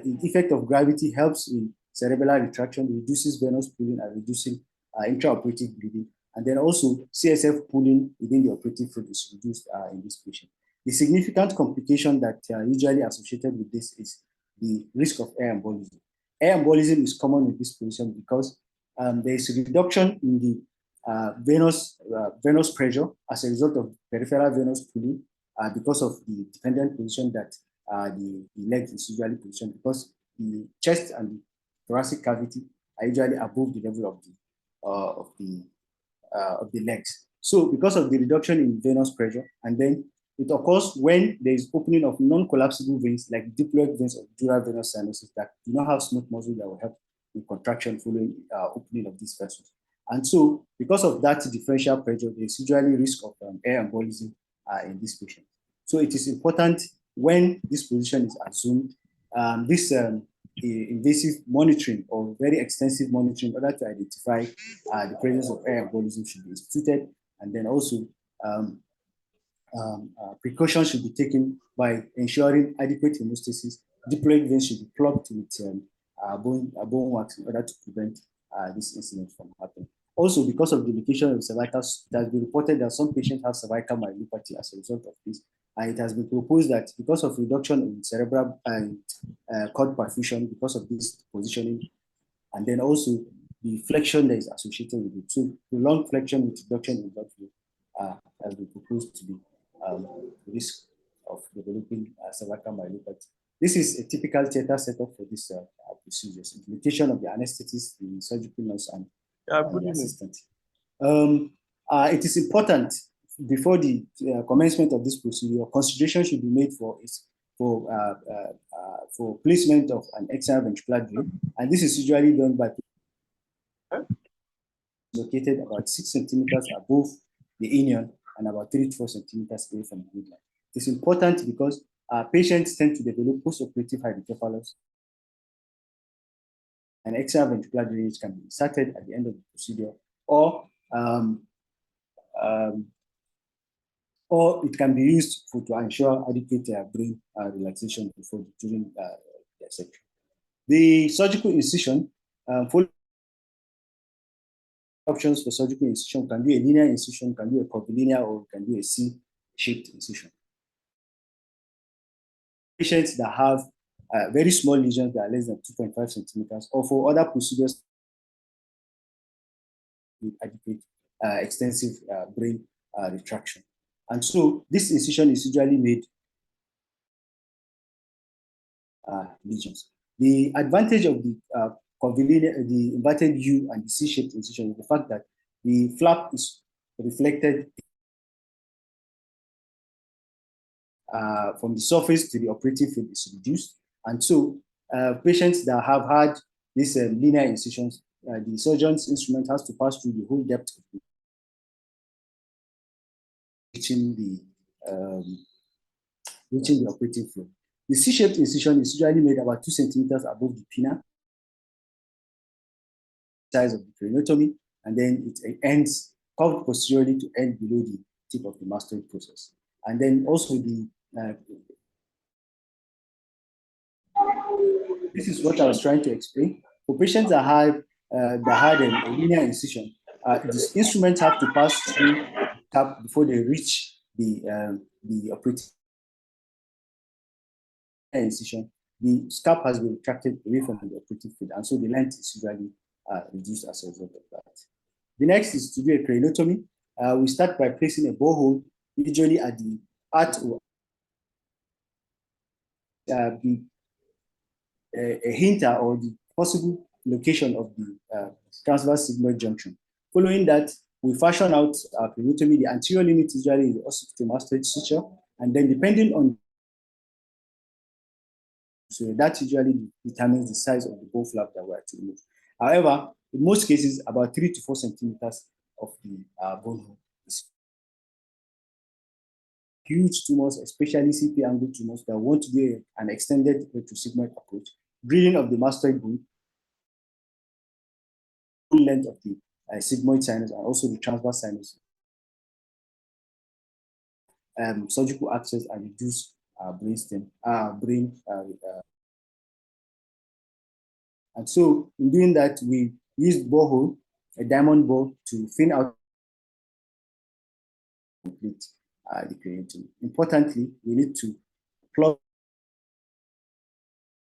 the effect of gravity helps in cerebral retraction, reduces venous pooling, and reducing intraoperative bleeding. And then also CSF pooling within the operative field is reduced in this patient. The significant complication that usually associated with this is the risk of air embolism. Air embolism is common in this position because there is a reduction in the venous pressure as a result of peripheral venous pooling because of the dependent position that the leg is usually positioned, because the chest and the thoracic cavity are usually above the level of the legs. So because of the reduction in venous pressure, and then it occurs when there is opening of non-collapsible veins like diploid veins or dural venous sinuses that do not have smooth muscle that will help in contraction following opening of these vessels. And so because of that differential pressure, there is usually risk of air embolism in this patient. So it is important when this position is assumed, this invasive monitoring or very extensive monitoring in order to identify the presence of air embolism should be instituted, and then also precautions should be taken by ensuring adequate hemostasis. Diploid veins should be plugged with bone wax in order to prevent this incident from happening. Also, because of the location of cervical, it has been reported that some patients have cervical myelopathy as a result of this. And it has been proposed that because of reduction in cerebral cord perfusion, because of this positioning, and then also the flexion that is associated with it. So prolonged flexion with reduction in blood flow has been proposed to be risk of developing cervical myelopathy. This is a typical theater setup for this procedures. Implementation of the anesthetist, the surgical nurse, and the assistant. It is important before the commencement of this procedure, consideration should be made for placement of an external ventricular drain, and this is usually done by located about 6 centimeters above the inion and about 3 to 4 centimeters away from the midline. It is important because patients tend to develop postoperative hydrocephalus. An external ventricular drainage can be inserted at the end of the procedure, or it can be used to ensure adequate brain relaxation during dissection. The surgical incision, options for surgical incision can be a linear incision, can be a curvilinear, or can be a C-shaped incision. Patients that have very small lesions that are less than 2.5 centimeters, or for other procedures with adequate extensive brain retraction. And so this incision is usually made lesions. The advantage of the curvilinear, the inverted U and the C-shaped incision is the fact that the flap is reflected from the surface to the operative field is reduced. And so patients that have had these linear incisions, the surgeon's instrument has to pass through the whole depth of the reaching the operative field. The C-shaped incision is usually made about 2 centimeters above the pinna size of the craniotomy, and then it ends curved posteriorly to end below the tip of the mastoid process. And then also this is what I was trying to explain. For patients that had a linear incision, these instruments have to pass through the cap before they reach the operative incision. The scalp has been retracted away from the operative field, and so the length is usually reduced as a result of that. The next is to do a craniotomy. We start by placing a borehole, usually at the heart or a hinter or the possible location of the transverse sigmoid junction. Following that, we fashion out our craniotomy. The anterior limit usually is the occipitomastoid suture, and then depending on, so that usually determines the size of the bone flap that we are to remove. However, in most cases, about 3 to 4 centimeters of the bone hole is huge tumors, especially CP angle tumors that want to do an extended retrosigmoid approach. Drilling of the mastoid bone, full length of the sigmoid sinus, and also the transverse sinus. Surgical access and reduce brainstem, and so in doing that, we use borehole, a diamond bore, to thin out complete the craniotomy. Importantly, we need to plug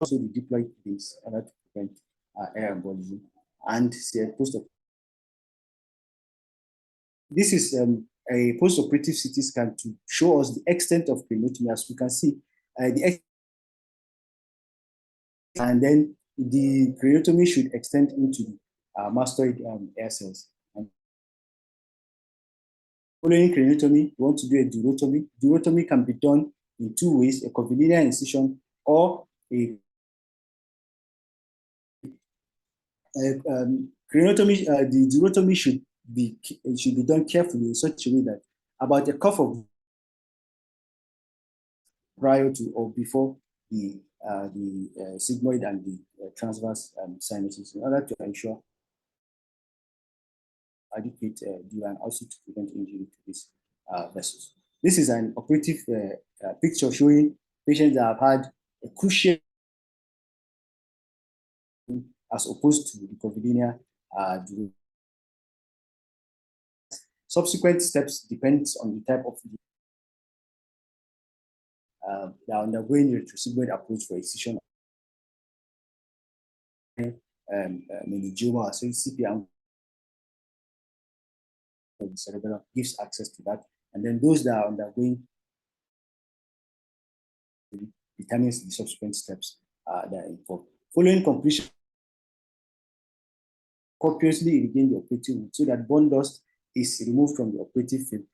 also the diploid veins in order to prevent air embolism and post-op. This is a post-operative CT scan to show us the extent of craniotomy. As we can see, and then the craniotomy should extend into the mastoid air cells. And following craniotomy, we want to do a durotomy. Durotomy can be done in two ways: a curvilinear incision or a craniotomy. The durotomy should be done carefully in such a way that about a cuff of prior to or before the sigmoid and the transverse sinuses, in order to ensure adequate view and also to prevent injury to these vessels. This is an operative picture showing patients that have had a cruciate as opposed to the curvilinear. Subsequent steps depends on the type of they are undergoing retrosigmoid approach for excision, meningioma, so CPR of the cerebellum gives access to that, and then those that are undergoing determines the subsequent steps that are involved. Following completion, copiously irrigate the operating room so that bone dust is removed from the operative field.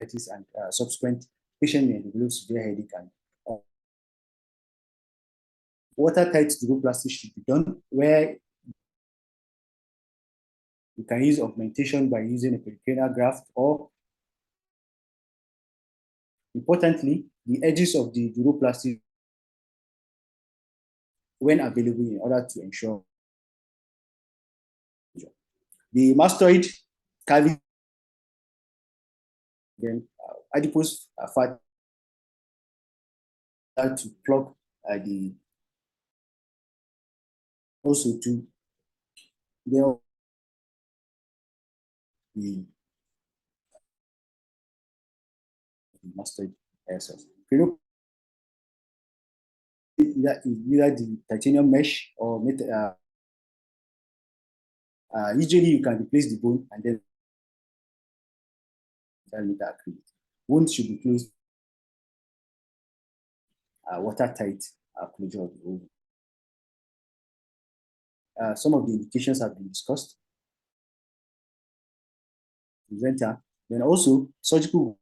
And subsequent patient may develop severe headache and watertight duroplasty should be done, where you can use augmentation by using a pericranial graft, or importantly, the edges of the duroplasty when available in order to ensure the mastoid cavity, then adipose fat to plug the also to the mastoid air cells. Either the titanium mesh or usually you can replace the bone and then acrylic. Wound should be closed watertight closure of the wound. Some of the indications have been discussed. Presenter, then also surgical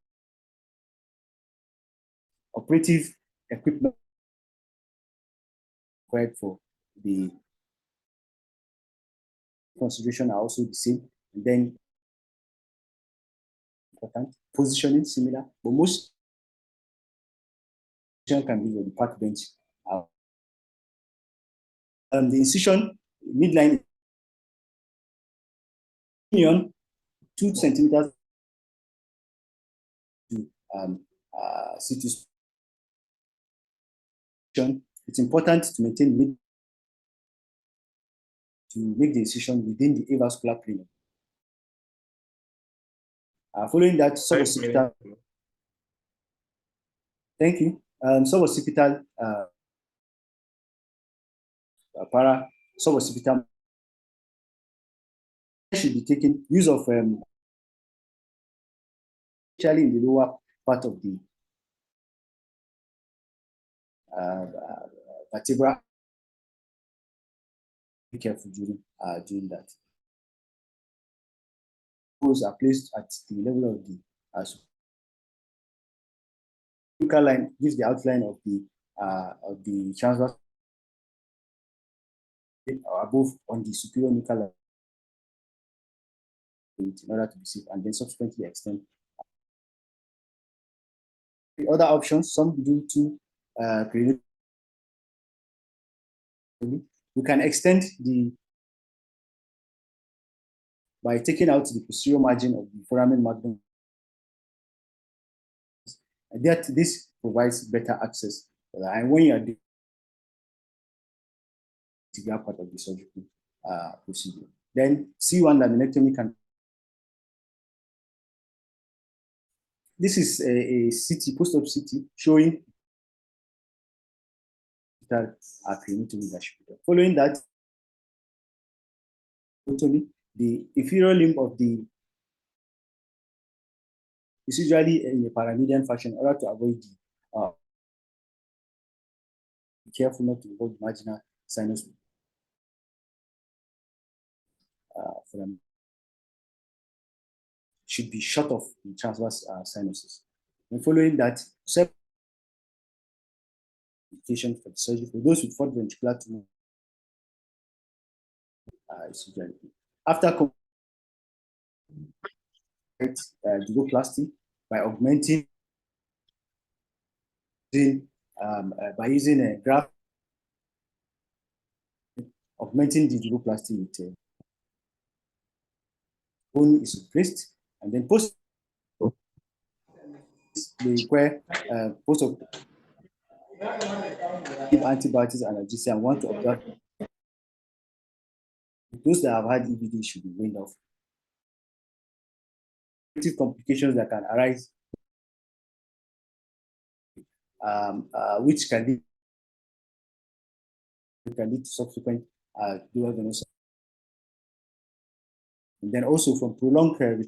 operative equipment required for the consideration are also the same. And then important positioning similar, but most can be on the park bench. The incision midline union 2 centimeters to CT. It's important to maintain to make the incision within the avascular plane. Following that, suboccipital. Thank you. Suboccipital para suboccipital should be taken. Use of especially in the lower part of the vertebra. Be careful during that. Those are placed at the level of the nuchal line, gives the outline of the transverse above on the superior nuchal line in order to be safe, and then subsequently extend. The other options, some do to we can extend by taking out the posterior margin of the foramen magnum. This provides better access, and when you are doing the part of the surgical procedure, then C1 laminectomy can. This is a CT, post-op CT, showing that craniotomy that should be done. Following that, The inferior limb of the is usually in a paramedian fashion in order to avoid the be careful not to involve marginal sinus from should be shut off the transverse sinuses. And following that, indication for the surgery for those with fourth ventricular tumor is usually after duroplasty by augmenting by using a graft, augmenting the duroplasty with bone is replaced, and then post they require post of give antibiotics and analgesia and want to observe those that have had EBD should be weaned off. Complications that can arise, which can lead to subsequent dual venous, and then also from prolonged cerebellar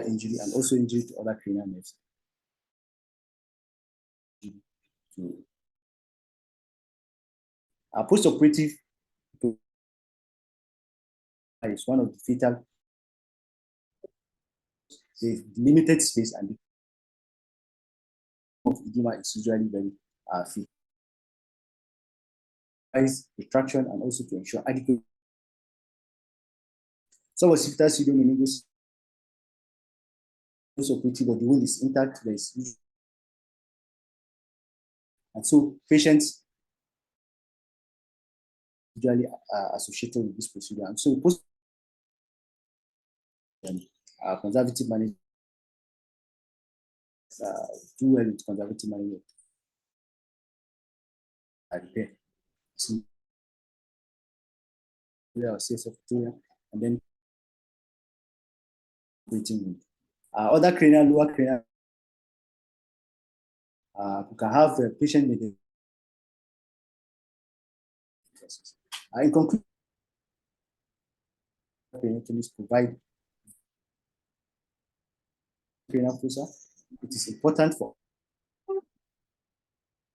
injury and also injury to other cranial nerves. Post-operative is one of the fatal. The limited space and the of edema is usually very fit. Retraction and also to ensure adequate suboccipital pseudomeningeal post-operative, but the wound is intact. There is and so patients usually associated with this procedure, and so post conservative management do well with conservative management. Repair. So, and then breathing wound. Other cranial, lower cranial, we can have a patient with in conclusion, craniotomies provide cranial fossa. It is important for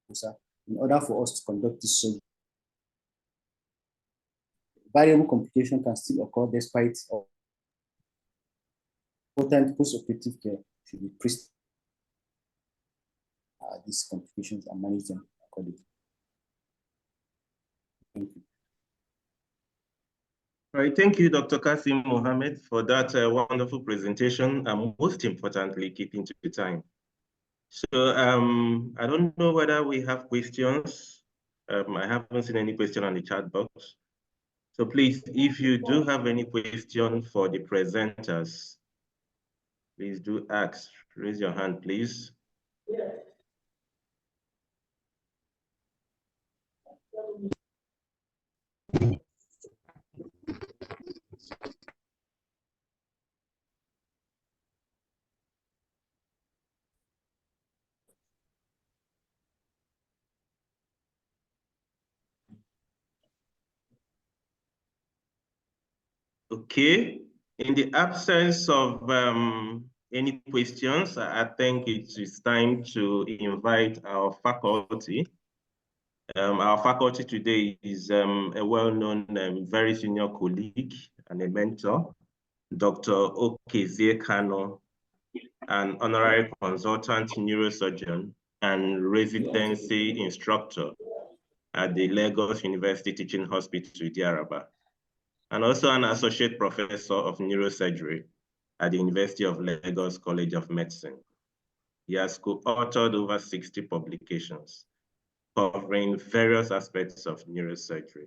fossa in order for us to conduct this surgery. Variable complication can still occur despite important post-operative care should be prescribed. These complications and manage them accordingly. Thank you. All right, thank you, Dr. Kasim Mohammed, for that wonderful presentation, and most importantly, keeping to the time. So I don't know whether we have questions. I haven't seen any question on the chat box. So please, if you do have any question for the presenters, please do ask. Raise your hand, please. Okay, in the absence of any questions, I think it is time to invite our faculty. Our faculty today is a well-known, very senior colleague and a mentor, Dr. Okezie Kano, an honorary consultant neurosurgeon and residency instructor at the Lagos University Teaching Hospital, Diaraba, and also an associate professor of neurosurgery at the University of Lagos College of Medicine. He has co-authored over 60 publications covering various aspects of neurosurgery.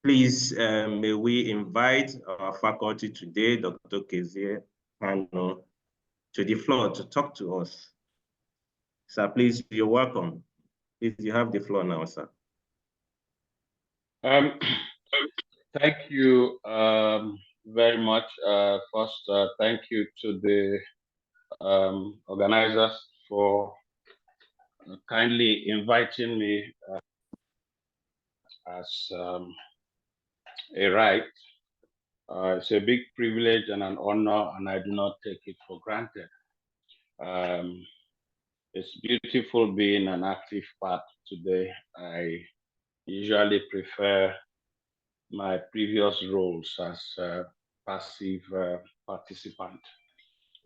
Please, may we invite our faculty today, Dr. Okezie Kano, to the floor to talk to us. Sir, please, you're welcome. Please, you have the floor now, sir. Thank you very much. First, thank you to the organizers for kindly inviting me as a right. It's a big privilege and an honor, and I do not take it for granted. It's beautiful being an active part today. I usually prefer my previous roles as a passive participant.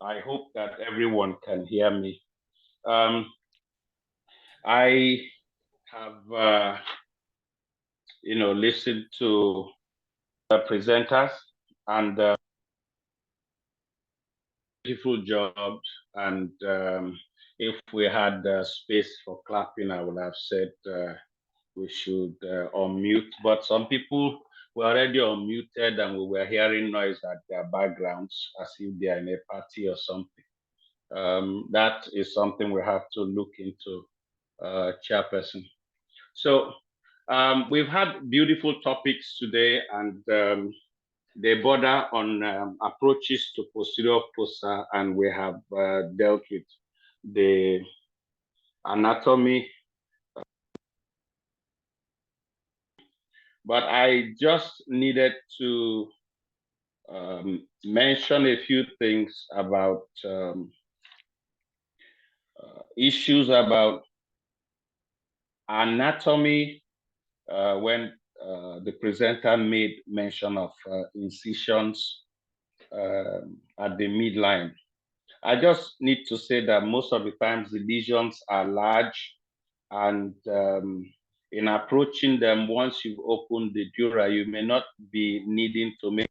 I hope that everyone can hear me. I have, listened to the presenters and beautiful jobs. And if we had space for clapping, I would have said we should unmute. But some people were already unmuted and we were hearing noise at their backgrounds as if they are in a party or something. That is something we have to look into, Chairperson. So we've had beautiful topics today, and they border on approaches to posterior fossa, and we have dealt with the anatomy. But I just needed to mention a few things about issues about anatomy when the presenter made mention of incisions at the midline. I just need to say that most of the times the lesions are large, and in approaching them, once you've opened the dura, you may not be needing to make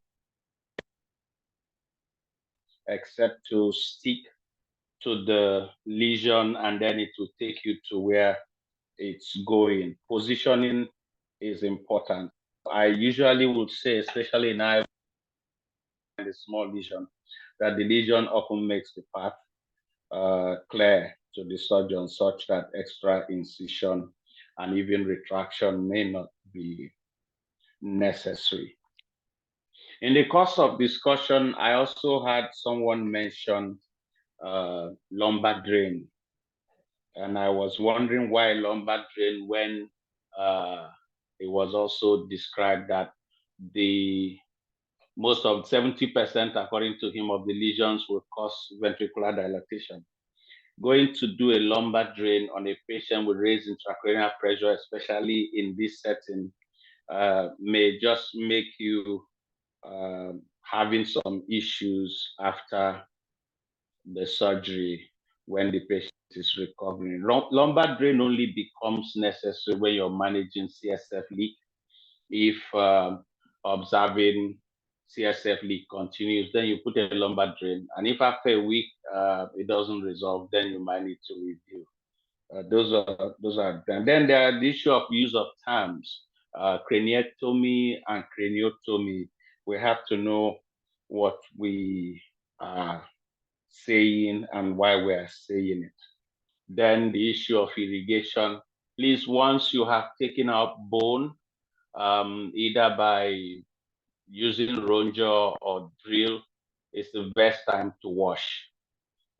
except to stick to the lesion, and then it will take you to where it's going. Positioning is important. I usually would say, especially in a small lesion, that the lesion often makes the path clear to the surgeon, such that extra incision and even retraction may not be necessary. In the course of discussion, I also had someone mention lumbar drain. And I was wondering why lumbar drain, when it was also described that most of 70%, according to him, of the lesions will cause ventricular dilatation. Going to do a lumbar drain on a patient with raised intracranial pressure, especially in this setting, may just make you having some issues after the surgery when the patient is recovering. Lumbar drain only becomes necessary when you're managing CSF leak. If observing CSF leak continues, then you put a lumbar drain. And if after a week it doesn't resolve, then you might need to review. Those are done. Then there are the issue of use of terms, craniotomy and craniotomy. We have to know what we are saying and why we are saying it. Then the issue of irrigation. Please, once you have taken out bone, either by using ronger or drill, it's the best time to wash.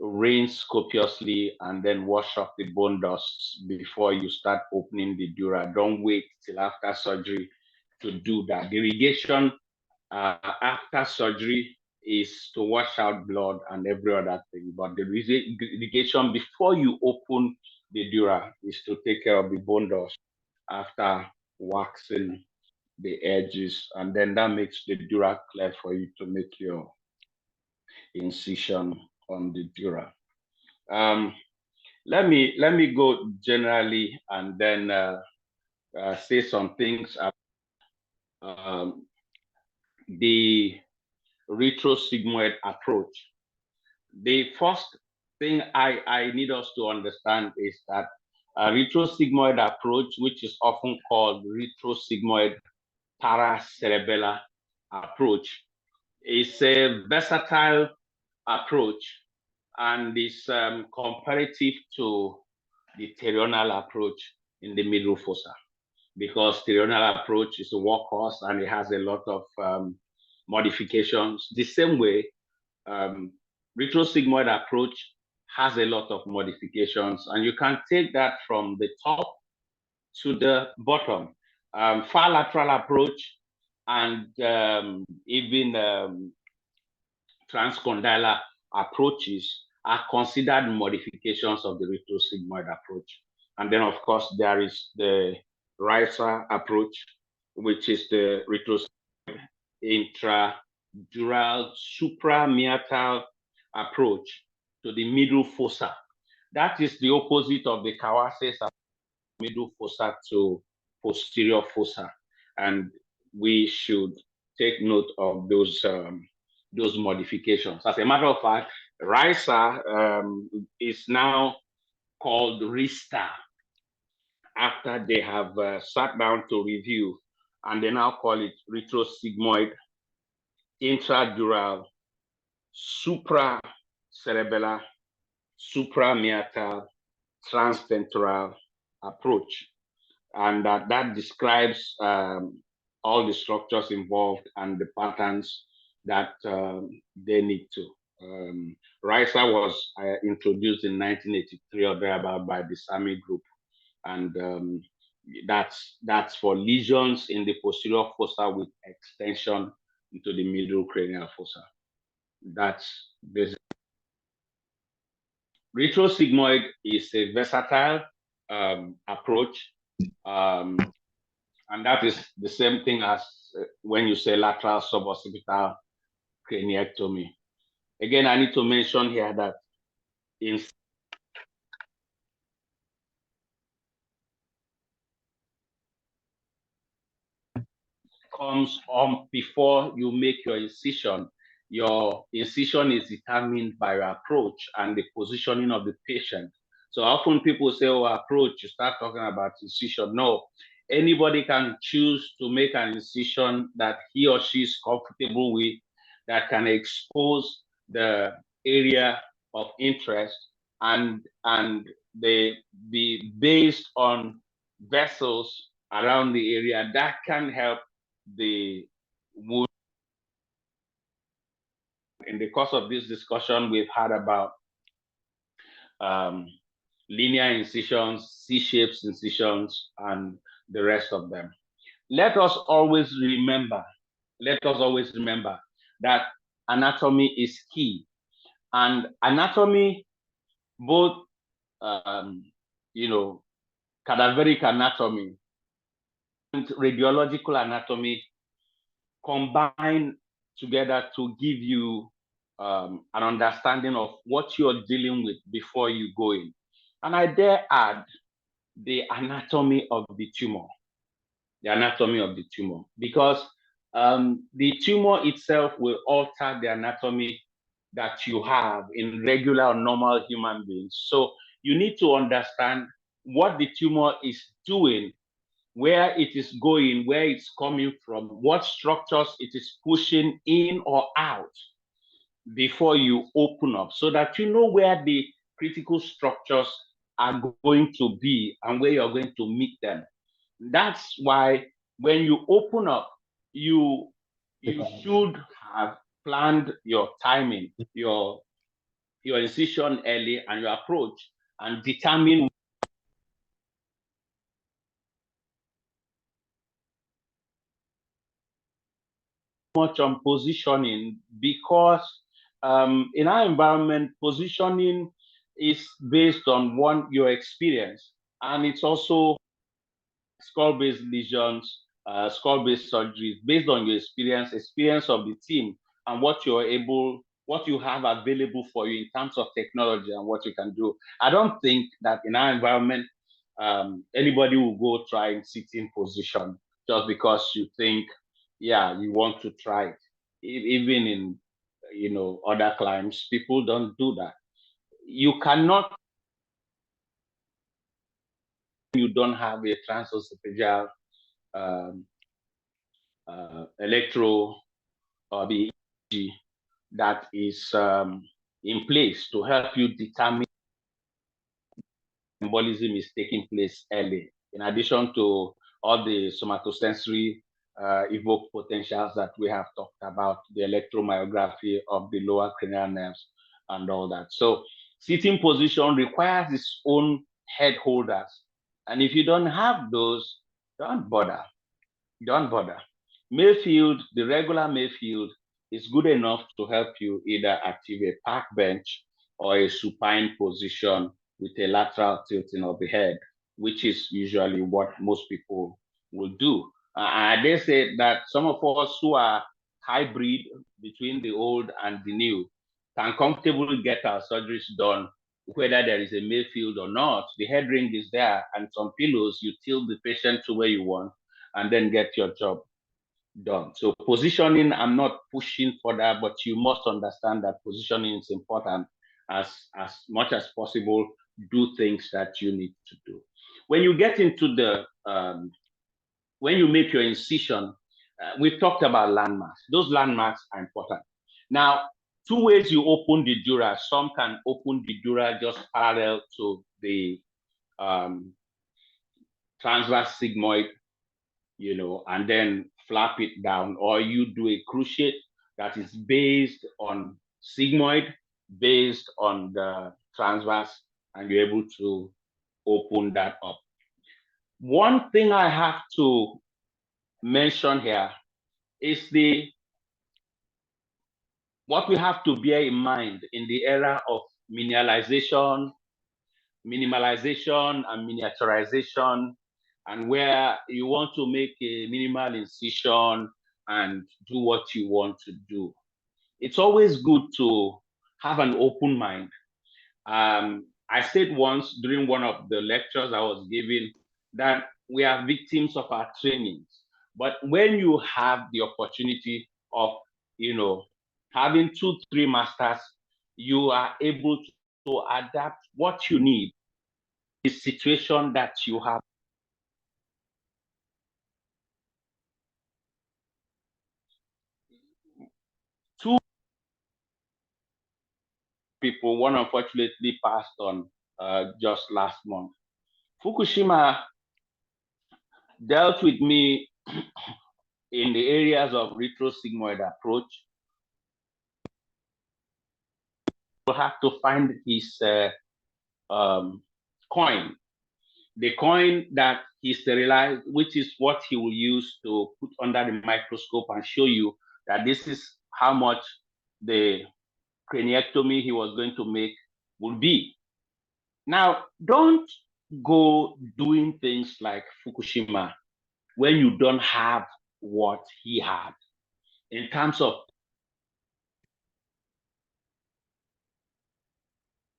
Rinse copiously and then wash off the bone dusts before you start opening the dura. Don't wait till after surgery to do that. The irrigation after surgery is to wash out blood and every other thing, but the irrigation before you open the dura is to take care of the bone dust after waxing the edges, and then that makes the dura clear for you to make your incision on the dura. Let me go generally and then say some things about the retrosigmoid approach. The first thing I need us to understand is that a retrosigmoid approach, which is often called retrosigmoid paracerebellar approach, is a versatile approach and is comparative to the pterional approach in the middle fossa, because pterional approach is a workhorse and it has a lot of modifications. The same way, retrosigmoid approach has a lot of modifications, and you can take that from the top to the bottom. Far lateral approach and even transcondylar approaches are considered modifications of the retrosigmoid approach. And then, of course, there is the riser approach, which is the retrosigmoid intradural suprameatal approach to the middle fossa. That is the opposite of the Kawase's middle fossa to posterior fossa, and we should take note of those modifications. As a matter of fact, riser is now called RISTA after they have sat down to review, and they now call it retrosigmoid intradural supracerebellar suprameatal transtemporal approach, and that describes all the structures involved and the patterns that they need to. RISA was introduced in 1983 or thereabout by the SAMI group, and that's for lesions in the posterior fossa with extension into the middle cranial fossa. That's basically. Retrosigmoid is a versatile approach, and that is the same thing as when you say lateral suboccipital craniotomy. Again, I need to mention here that in comes on before you make your incision. Your incision is determined by your approach and the positioning of the patient. So often people say, oh, approach, you start talking about incision. No, anybody can choose to make an incision that he or she is comfortable with, that can expose the area of interest, and they be based on vessels around the area that can help the wound. In the course of this discussion, we've heard about linear incisions, C-shaped incisions, and the rest of them. Let us always remember that anatomy is key. And anatomy, both, cadaveric anatomy and radiological anatomy, combine together to give you an understanding of what you're dealing with before you go in. And I dare add the anatomy of the tumor. Because the tumor itself will alter the anatomy that you have in regular or normal human beings. So you need to understand what the tumor is doing, where it is going, where it's coming from, what structures it is pushing in or out before you open up, so that you know where the critical structures are going to be and where you're going to meet them. That's why when you open up, you should have planned your timing, your incision early and your approach, and determine much on positioning, because in our environment, positioning is based on your experience, and it's also skull-based lesions, skull-based surgeries based on your experience of the team, and what you have available for you in terms of technology and what you can do. I don't think that in our environment, anybody will go try in sitting position just because you think, yeah, you want to try it. Even in other climes, people don't do that. You cannot, you don't have a transoccipital electro or the EEG that is in place to help you determine embolism is taking place early, in addition to all the somatosensory evoked potentials that we have talked about, the electromyography of the lower cranial nerves and all that. So sitting position requires its own head holders. And if you don't have those, don't bother. Mayfield, the regular Mayfield, is good enough to help you either achieve a park bench or a supine position with a lateral tilting of the head, which is usually what most people will do. I dare say that some of us who are hybrid between the old and the new can comfortably get our surgeries done, whether there is a Mayfield or not. The head ring is there and some pillows, you tilt the patient to where you want and then get your job done. So positioning, I'm not pushing for that, but you must understand that positioning is important. As much as possible, do things that you need to do. When you get into the, when you make your incision, we've talked about landmarks. Those landmarks are important. Now, two ways you open the dura. Some can open the dura just parallel to the transverse sigmoid, you know, and then flap it down, or you do a cruciate that is based on sigmoid, based on the transverse, and you're able to open that up. One thing I have to mention here is what we have to bear in mind in the era of minimalization and miniaturization, and where you want to make a minimal incision and do what you want to do. It's always good to have an open mind. I said once during one of the lectures I was giving that we are victims of our trainings. But when you have the opportunity of, you know, having 2-3 masters, you are able to adapt what you need, the situation that you have. Two people, one unfortunately passed on just last month. Fukushima dealt with me in the areas of retrosigmoid approach. You have to find his coin, the coin that he sterilized, which is what he will use to put under the microscope and show you that this is how much the craniotomy he was going to make will be. Now, don't go doing things like Fukushima when you don't have what he had in terms of,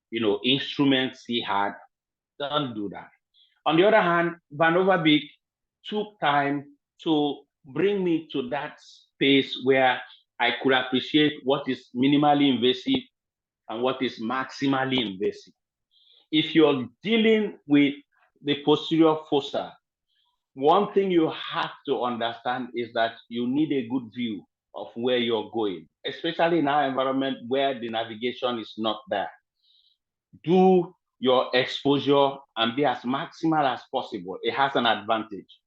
you know, instruments he had. Don't do that. On the other hand, Van Overbeek took time to bring me to that space where I could appreciate what is minimally invasive and what is maximally invasive. If you're dealing with the posterior fossa, one thing you have to understand is that you need a good view of where you're going, especially in our environment where the navigation is not there. Do your exposure and be as maximal as possible. It has an advantage.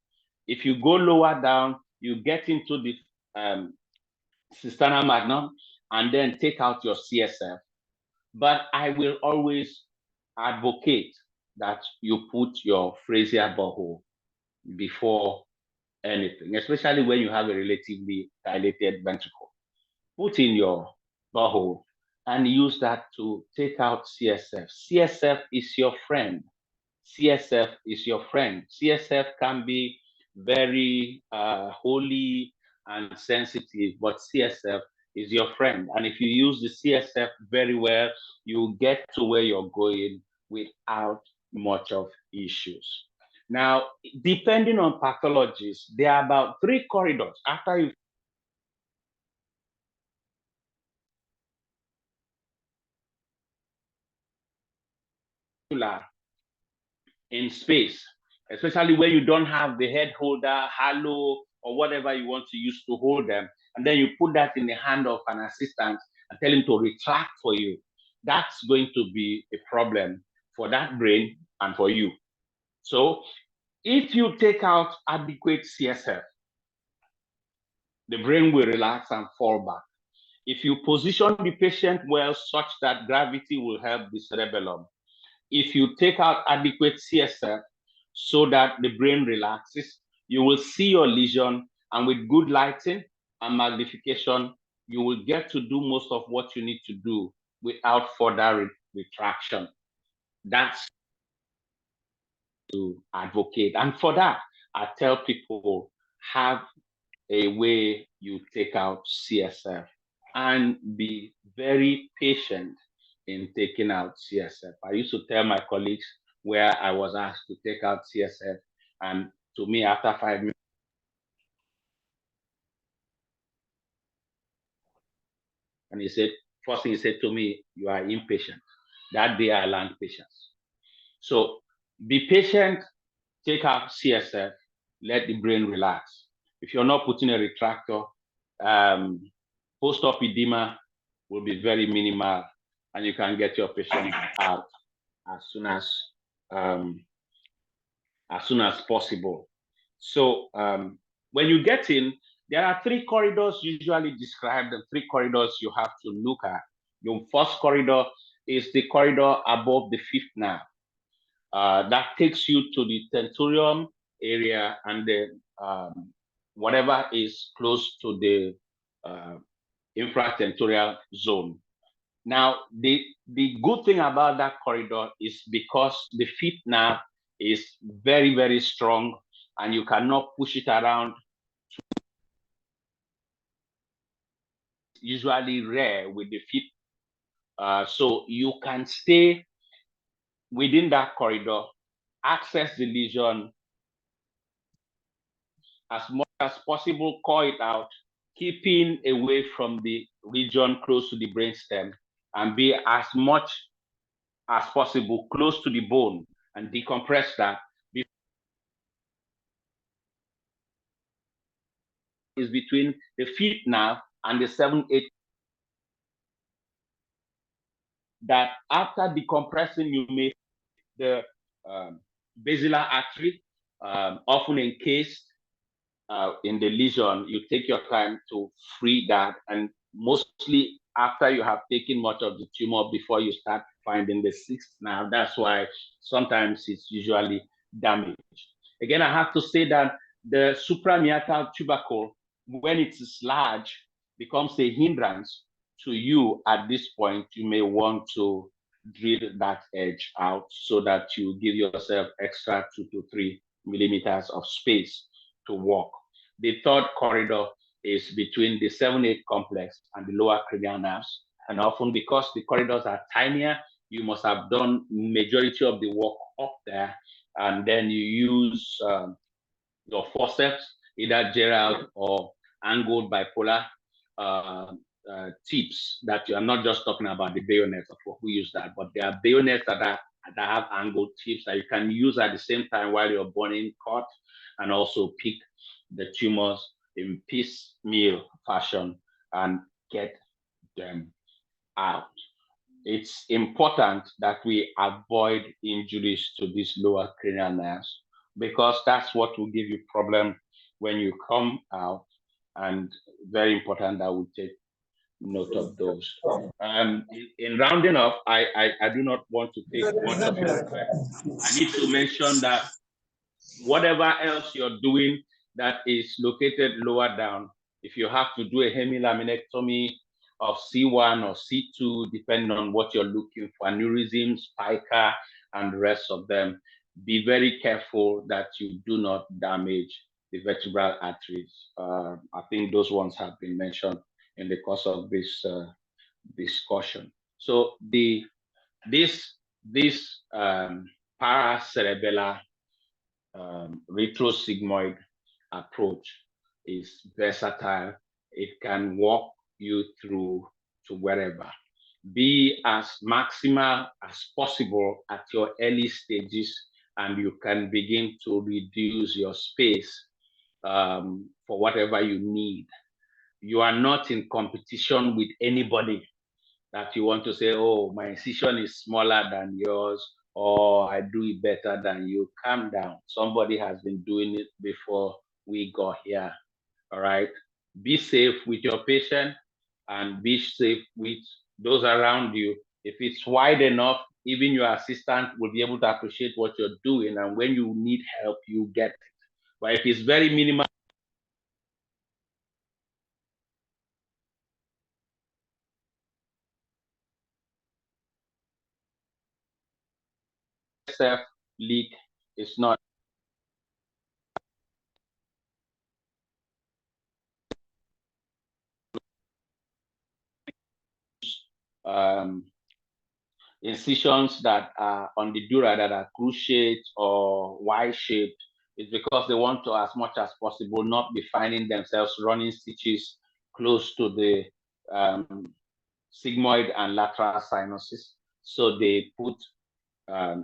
If you go lower down, you get into the cisterna magnum and then take out your CSF. But I will always advocate that you put your phrasial butthole before anything, especially when you have a relatively dilated ventricle. Put in your butthole and use that to take out CSF. CSF is your friend. CSF is your friend. CSF can be very holy and sensitive, but CSF is your friend. And if you use the CSF very well, you get to where you're going without much of issues. Now, depending on pathologies, there are about 3 corridors after you in space, especially when you don't have the head holder, halo, or whatever you want to use to hold them, and then you put that in the hand of an assistant and tell him to retract for you. That's going to be a problem for that brain and for you. So if you take out adequate CSF, the brain will relax and fall back. If you position the patient well such that gravity will help the cerebellum, if you take out adequate CSF so that the brain relaxes, you will see your lesion And with good lighting and magnification, you will get to do most of what you need to do without further retraction. That's to advocate. And for that, I tell people, have a way you take out CSF and be very patient in taking out CSF. I used to tell my colleagues where I was asked to take out CSF, and to me, after 5 minutes, and he said, first thing he said to me, you are impatient. That day I learned patience. So be patient, take out CSF, let the brain relax. If you're not putting a retractor, post-op edema will be very minimal, and you can get your patient out as soon as possible. So when you get in, there are 3 corridors usually described, the 3 corridors you have to look at. Your first corridor is the corridor above the 5th nerve. That takes you to the tentorium area and the whatever is close to the infratentorial zone. Now, the good thing about that corridor is because the 5th nerve is very, very strong, and you cannot push it around. Usually rare with the 5th. So you can stay within that corridor, access the lesion as much as possible, call it out, keeping away from the region close to the brainstem, and be as much as possible close to the bone and decompress that. Is between the 5th nerve and the 7th, 8th. That after decompressing, you may the basilar artery, often encased in the lesion. You take your time to free that, and mostly after you have taken much of the tumor before you start finding the 6th nerve. That's why sometimes it's usually damaged. Again, I have to say that the suprameatal tubercle, when it is large, becomes a hindrance to you. At this point, you may want to drill that edge out so that you give yourself extra 2 to 3 millimeters of space to walk. The 3rd corridor is between the 7-8 complex and the lower cranial nerves. And often, because the corridors are tinier, you must have done majority of the work up there, and then you use your forceps, either Gerald or angled bipolar tips. That I'm not just talking about the bayonets, of course, we use that, but there are bayonets that have angled tips that you can use at the same time while you're burning cut, and also pick the tumors in piecemeal fashion and get them out. It's important that we avoid injuries to these lower cranial nerves, because that's what will give you problem when you come out, and very important that we take note of those. In rounding up, I do not want to take much of your time. I need to mention that whatever else you're doing that is located lower down, if you have to do a hemilaminectomy of C1 or C2, depending on what you're looking for, aneurysms, pica, and the rest of them, be very careful that you do not damage the vertebral arteries. I think those ones have been mentioned in the course of this discussion. So this paracerebellar retrosigmoid approach is versatile. It can walk you through to wherever. Be as maximal as possible at your early stages, and you can begin to reduce your space for whatever you need. You are not in competition with anybody that you want to say, oh, my incision is smaller than yours, or I do it better than you. Calm down. Somebody has been doing it before we got here. All right. Be safe with your patient and be safe with those around you. If it's wide enough, even your assistant will be able to appreciate what you're doing. And when you need help, you get it. But if it's very minimal, CSF leak is not incisions that are on the dura that are cruciate or Y-shaped is because they want to, as much as possible, not be finding themselves running stitches close to the sigmoid and lateral sinuses. So they put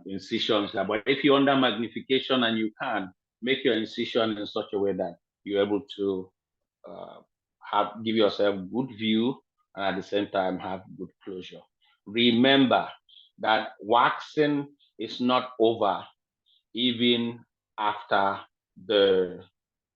incisions there. But if you're under magnification and you can, make your incision in such a way that you're able to give yourself good view and at the same time have good closure. Remember that waxing is not over even after the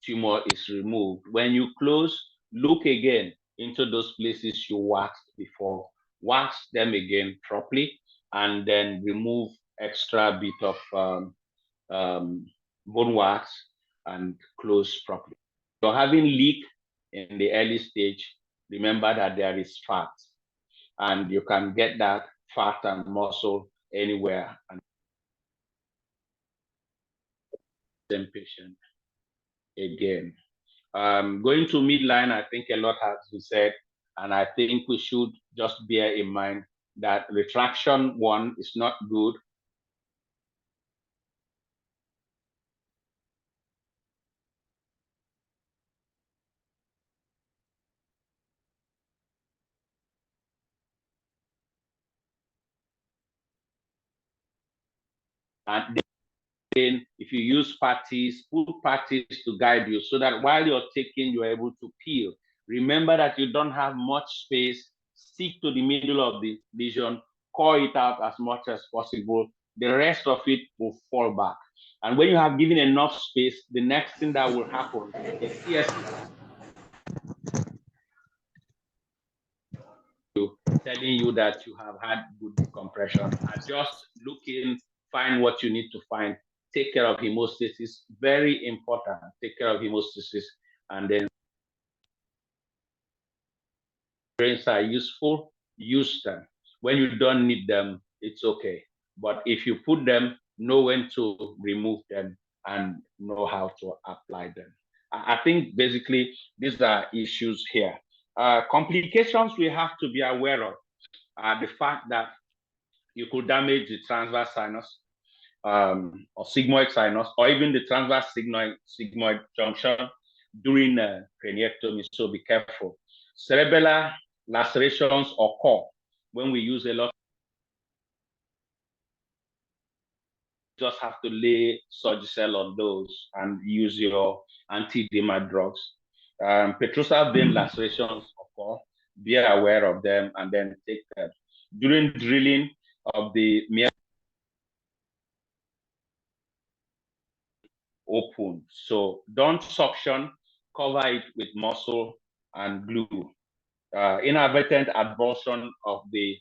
tumor is removed. When you close, look again into those places you waxed before. Wax them again properly and then remove extra bit of bone wax and close properly. If you're having leak in the early stage, remember that there is fat and you can get that fat and muscle anywhere and same patient again. Going to midline, I think a lot has been said, and I think we should just bear in mind that retraction one is not good. And then if you use patties, put patties to guide you so that while you're taking, you're able to peel. Remember that you don't have much space. Stick to the middle of the lesion, core it out as much as possible. The rest of it will fall back. And when you have given enough space, the next thing that will happen is telling you that you have had good decompression. Adjust, look in, find what you need to find. Take care of hemostasis, very important. Take care of hemostasis, and then drains are useful, use them. When you don't need them, it's okay. But if you put them, know when to remove them and know how to apply them. I think basically these are issues here. Complications we have to be aware of are the fact that you could damage the transverse sinus or sigmoid sinus, or even the transverse sigmoid junction during craniotomy, so be careful. Cerebellar lacerations occur when we use a lot. You just have to lay Surgicel on those and use your anti-edema drugs. Petrosal vein lacerations occur, be aware of them and then take them. During drilling of the open, so don't suction, cover it with muscle and glue. Inadvertent abortion of the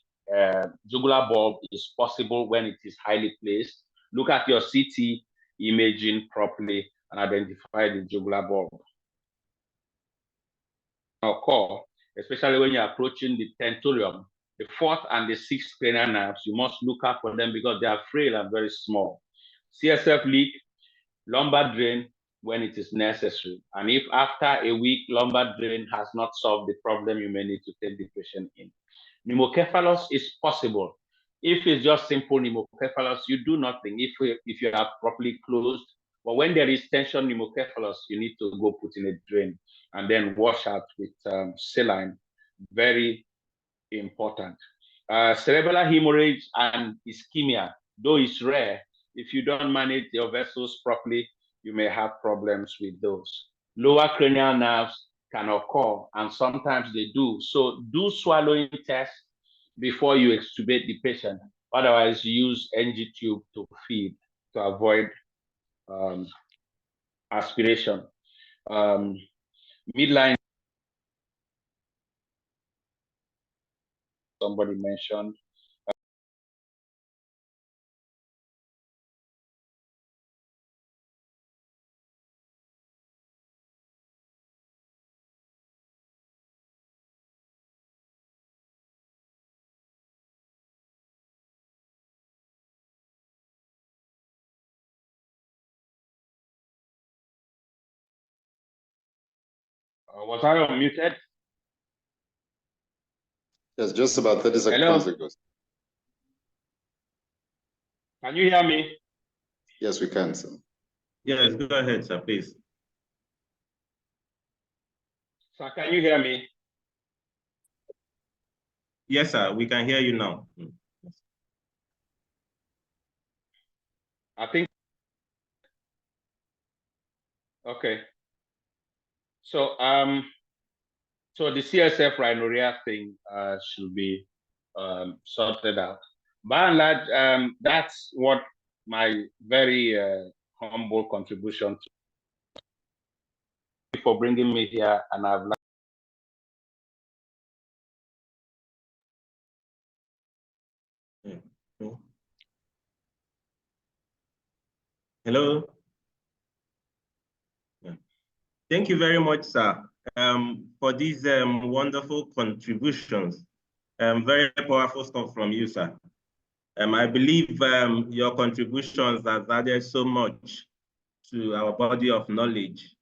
jugular bulb is possible when it is highly placed. Look at your CT imaging properly and identify the jugular bulb. Occur, especially when you're approaching the tentorium, the fourth and the sixth cranial nerves, you must look out for them because they are frail and very small. CSF leak, lumbar drain when it is necessary. And if after a week lumbar drain has not solved the problem, you may need to take the patient in. Pneumocephalus is possible. If it's just simple pneumocephalus, you do nothing if you are properly closed. But when there is tension pneumocephalus, you need to go put in a drain and then wash out with saline. Very important. Cerebellar hemorrhage and ischemia, though it's rare, if you don't manage your vessels properly, you may have problems with those. Lower cranial nerves can occur, and sometimes they do. So do swallowing tests before you extubate the patient. Otherwise, use NG tube to feed to avoid aspiration. Midline, somebody mentioned. Was I unmuted? Yes, just about 30 Hello? seconds ago. Can you hear me? Yes, we can, sir. Yes, go ahead, sir, please. Sir, can you hear me? Yes, sir, we can hear you now. I think. Okay. So so the CSF rhinorrhea thing should be sorted out. By and large, that's what my very humble contribution to for bringing me here, and I've learned. Hello. Thank you very much, sir, for these wonderful contributions. Very powerful stuff from you, sir. I believe your contributions have added so much to our body of knowledge,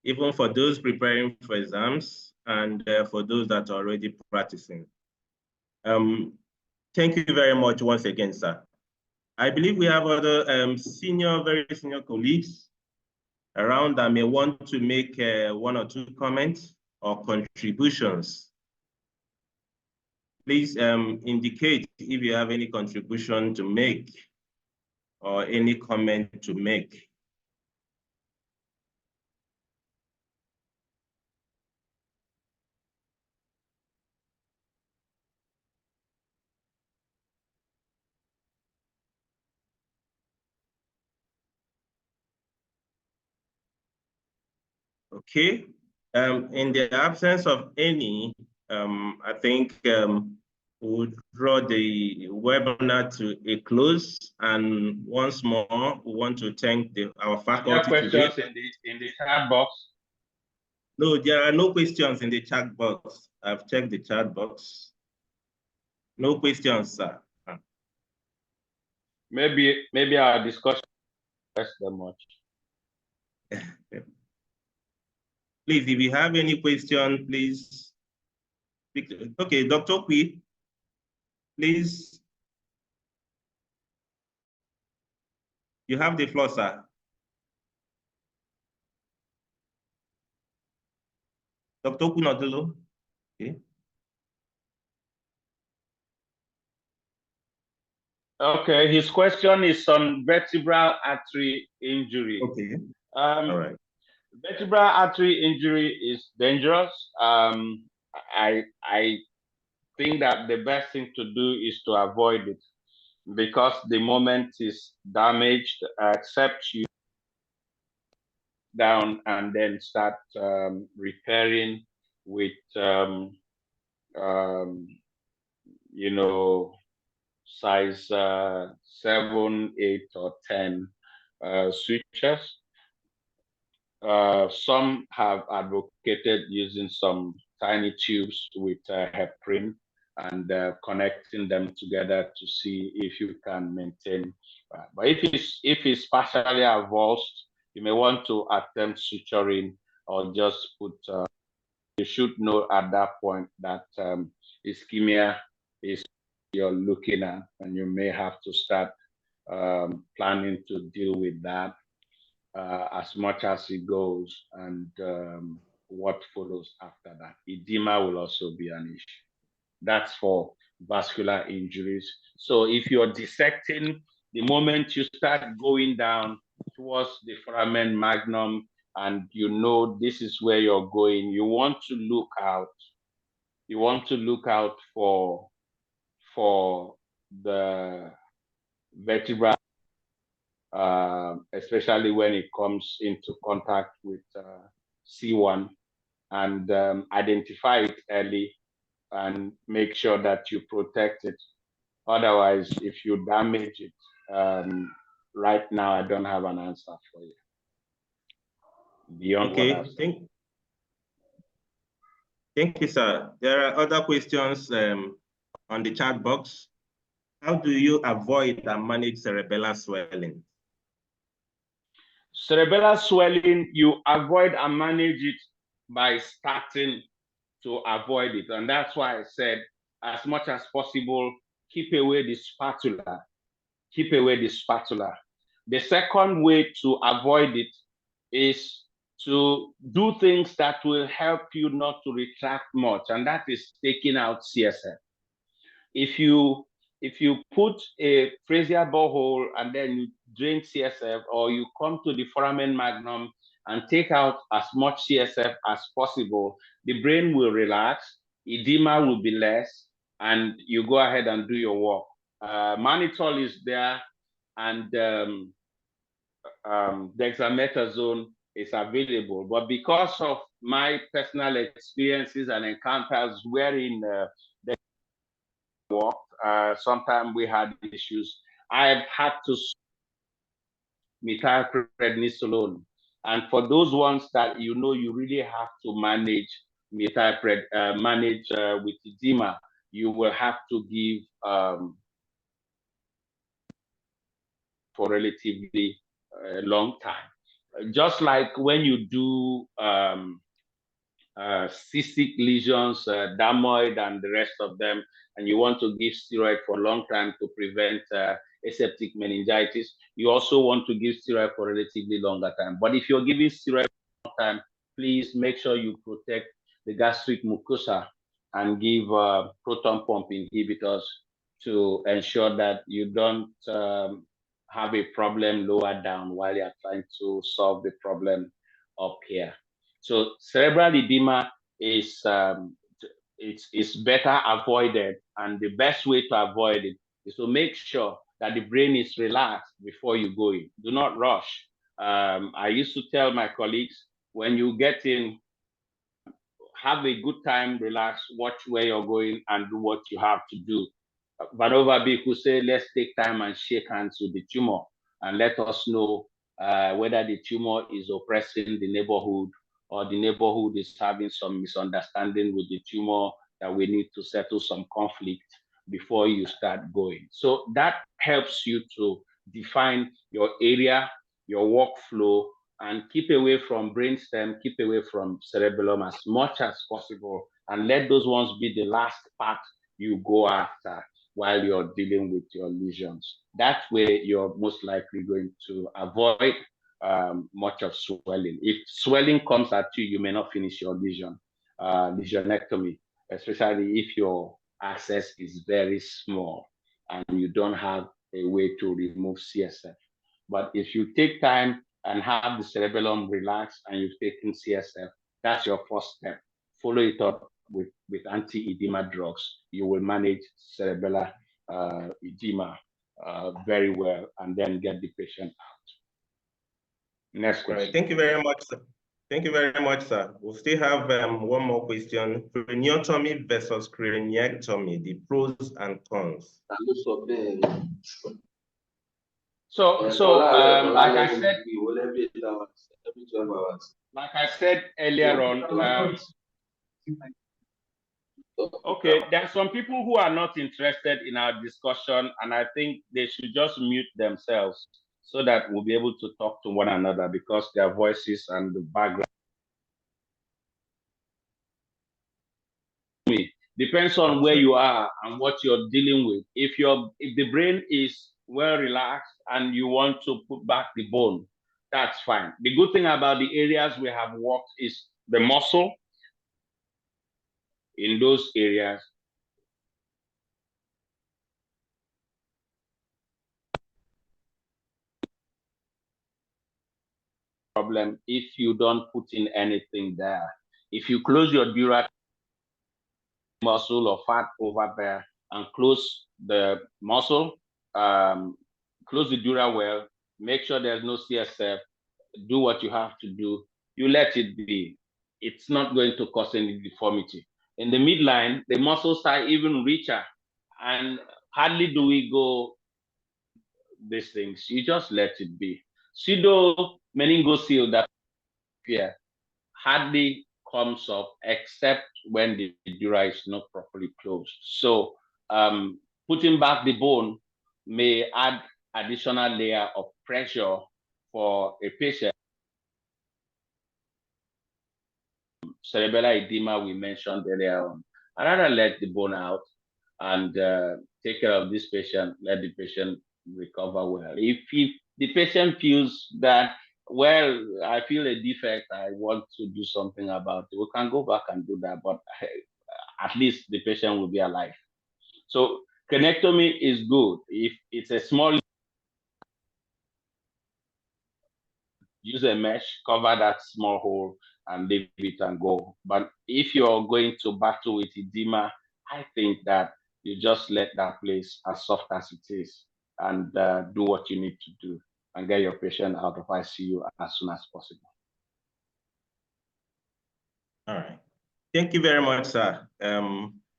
even for those preparing for exams and for those that are already practicing. Thank you very much once again, sir. I believe we have other very senior colleagues around that may want to make one or two comments or contributions. Please indicate if you have any contribution to make or any comment to make. Okay, in the absence of any, I think we'll draw the webinar to a close. And once more, we want to thank our faculty Are there questions today. in the chat box? No, there are no questions in the chat box. I've checked the chat box. No questions, sir. Maybe our discussion less than much. Please, if you have any question, please. Okay, Dr. Kui, please. You have the floor, sir. Dr. Kunodolo. Okay. Okay, his question is on vertebral artery injury. Okay. All right. Vertebral artery injury is dangerous. I think that the best thing to do is to avoid it, because the moment is damaged, except you down and then start repairing with you know, size 7, 8, or 10 sutures. Some have advocated using some tiny tubes with heparin and connecting them together to see if you can maintain. But if it's partially avulsed, you may want to attempt suturing or just put. You should know at that point that ischemia is you're looking at, and you may have to start planning to deal with that as much as it goes, and what follows after that. Edema will also be an issue. That's for vascular injuries. So if you're dissecting, the moment you start going down towards the foramen magnum and you know this is where you're going, you want to look out. You want to look out for the vertebra, especially when it comes into contact with C1, and identify it early and make sure that you protect it. Otherwise, if you damage it, right now, I don't have an answer for you. Beyond what I've said. Thank you, sir. There are other questions on the chat box. How do you avoid and manage cerebellar swelling? Cerebellar swelling, you avoid and manage it by starting to avoid it. And that's why I said, as much as possible, keep away the spatula. Keep away the spatula. The second way to avoid it is to do things that will help you not to retract much, and that is taking out CSF. If you put a phrasial borehole and then you drain CSF, or you come to the foramen magnum and take out as much CSF as possible, the brain will relax, edema will be less, and you go ahead and do your work. Mannitol is there, and dexamethasone is available. But because of my personal experiences and encounters wherein the work, sometimes we had issues, I've had to methylprednisolone. And for those ones that you really have to manage with edema, you will have to give for relatively long time. Just like when you do cystic lesions, dermoid, and the rest of them, and you want to give steroid for a long time to prevent aseptic meningitis, you also want to give steroid for a relatively longer time. But if you're giving steroid for a long time, please make sure you protect the gastric mucosa and give proton pump inhibitors to ensure that you don't have a problem lower down while you're trying to solve the problem up here. So cerebral edema is it's better avoided, and the best way to avoid it is to make sure that the brain is relaxed before you go in. Do not rush. I used to tell my colleagues, when you get in, have a good time, relax, watch where you're going, and do what you have to do. Vanova B could say, let's take time and shake hands with the tumor and let us know whether the tumor is oppressing the neighborhood, or the neighborhood is having some misunderstanding with the tumor that we need to settle some conflict before you start going. So that helps you to define your area, your workflow, and keep away from brainstem, keep away from cerebellum as much as possible, and let those ones be the last part you go after while you're dealing with your lesions. That way, you're most likely going to avoid much of swelling. If swelling comes at you, you may not finish your lesion, lesionectomy, especially if your access is very small and you don't have a way to remove CSF. But if you take time and have the cerebellum relaxed and you've taken CSF, that's your first step. Follow it up with anti-edema drugs. You will manage cerebellar edema very well, and then get the patient out. Next question. Right. Thank you very much, sir. Thank you very much, sir. We'll still have one more question. Craniotomy versus craniectomy, the pros and cons. So like I said earlier on, okay, there are some people who are not interested in our discussion, and I think they should just mute themselves so that we'll be able to talk to one another, because their voices and the background depends on where you are and what you're dealing with. If the brain is well relaxed and you want to put back the bone, that's fine. The good thing about the areas we have worked is the muscle in those areas. Problem if you don't put in anything there. If you close your dura muscle or fat over there and close the muscle, close the dura well, make sure there's no CSF, do what you have to do, you let it be. It's not going to cause any deformity. In the midline, the muscles are even richer, and hardly do we go these things. You just let it be. Pseudo meningocele that here hardly comes up except when the dura is not properly closed. So putting back the bone may add additional layer of pressure for a patient. cerebellar edema we mentioned earlier on. I'd rather let the bone out and take care of this patient, let the patient recover well. If the patient feels that, well, I feel a defect, I want to do something about it, we can go back and do that, but at least the patient will be alive. So craniotomy is good. If it's a small, use a mesh, cover that small hole and leave it and go. But if you're going to battle with edema, I think that you just let that place as soft as it is and do what you need to do and get your patient out of ICU as soon as possible. All right. Thank you very much, sir,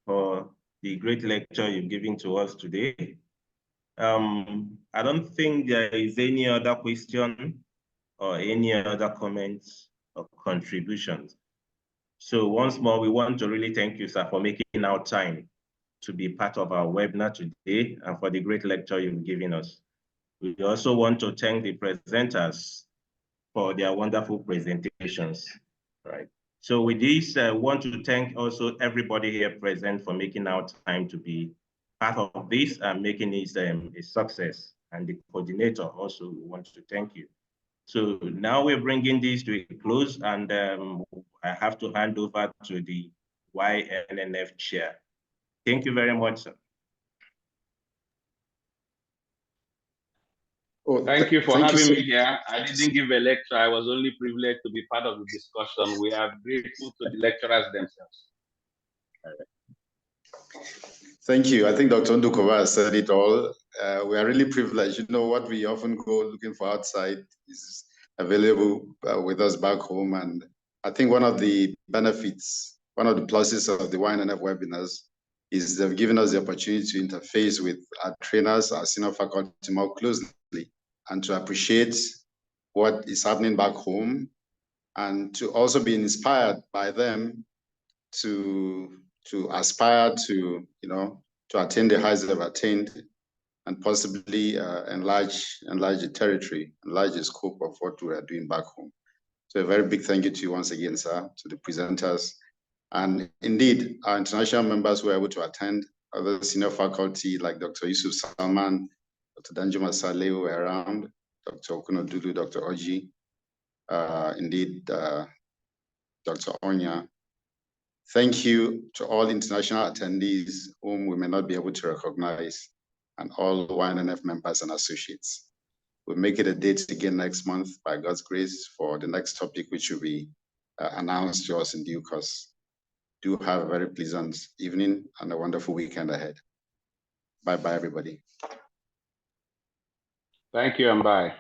for the great lecture you've given to us today. I don't think there is any other question or any other comments or contributions. So once more, we want to really thank you, sir, for making our time to be part of our webinar today and for the great lecture you've given us. We also want to thank the presenters for their wonderful presentations, right? So with this, I want to thank also everybody here present for making our time to be part of this and making it a success. And the coordinator also, we want to thank you. So now we're bringing this to a close, and I have to hand over to the YNNF chair. Thank you very much, sir. Oh, thank you for having me here. I didn't give a lecture. I was only privileged to be part of the discussion. We are grateful to the lecturers themselves. Thank you. I think Dr. Ndukova has said it all. We are really privileged. You know, what we often go looking for outside is available with us back home. And I think one of the benefits, one of the pluses of the YNNF webinars is they've given us the opportunity to interface with our trainers, our senior faculty more closely, and to appreciate what is happening back home, and to also be inspired by them to aspire to, you know, to attain the heights they've attained, and possibly enlarge the territory, enlarge the scope of what we are doing back home. So a very big thank you to you once again, sir, to the presenters. And indeed, our international members who were able to attend, other senior faculty like Dr. Yusuf Salman, Dr. Danjuma Saleh who were around, Dr. Okuno Dudu, Dr. Oji, indeed, Dr. Onya. Thank you to all international attendees whom we may not be able to recognize, and all YNNF members and associates. We'll make it a date again next month by God's grace for the next topic, which will be announced to us in due course. Do have a very pleasant evening and a wonderful weekend ahead. Bye-bye, everybody. Thank you and bye.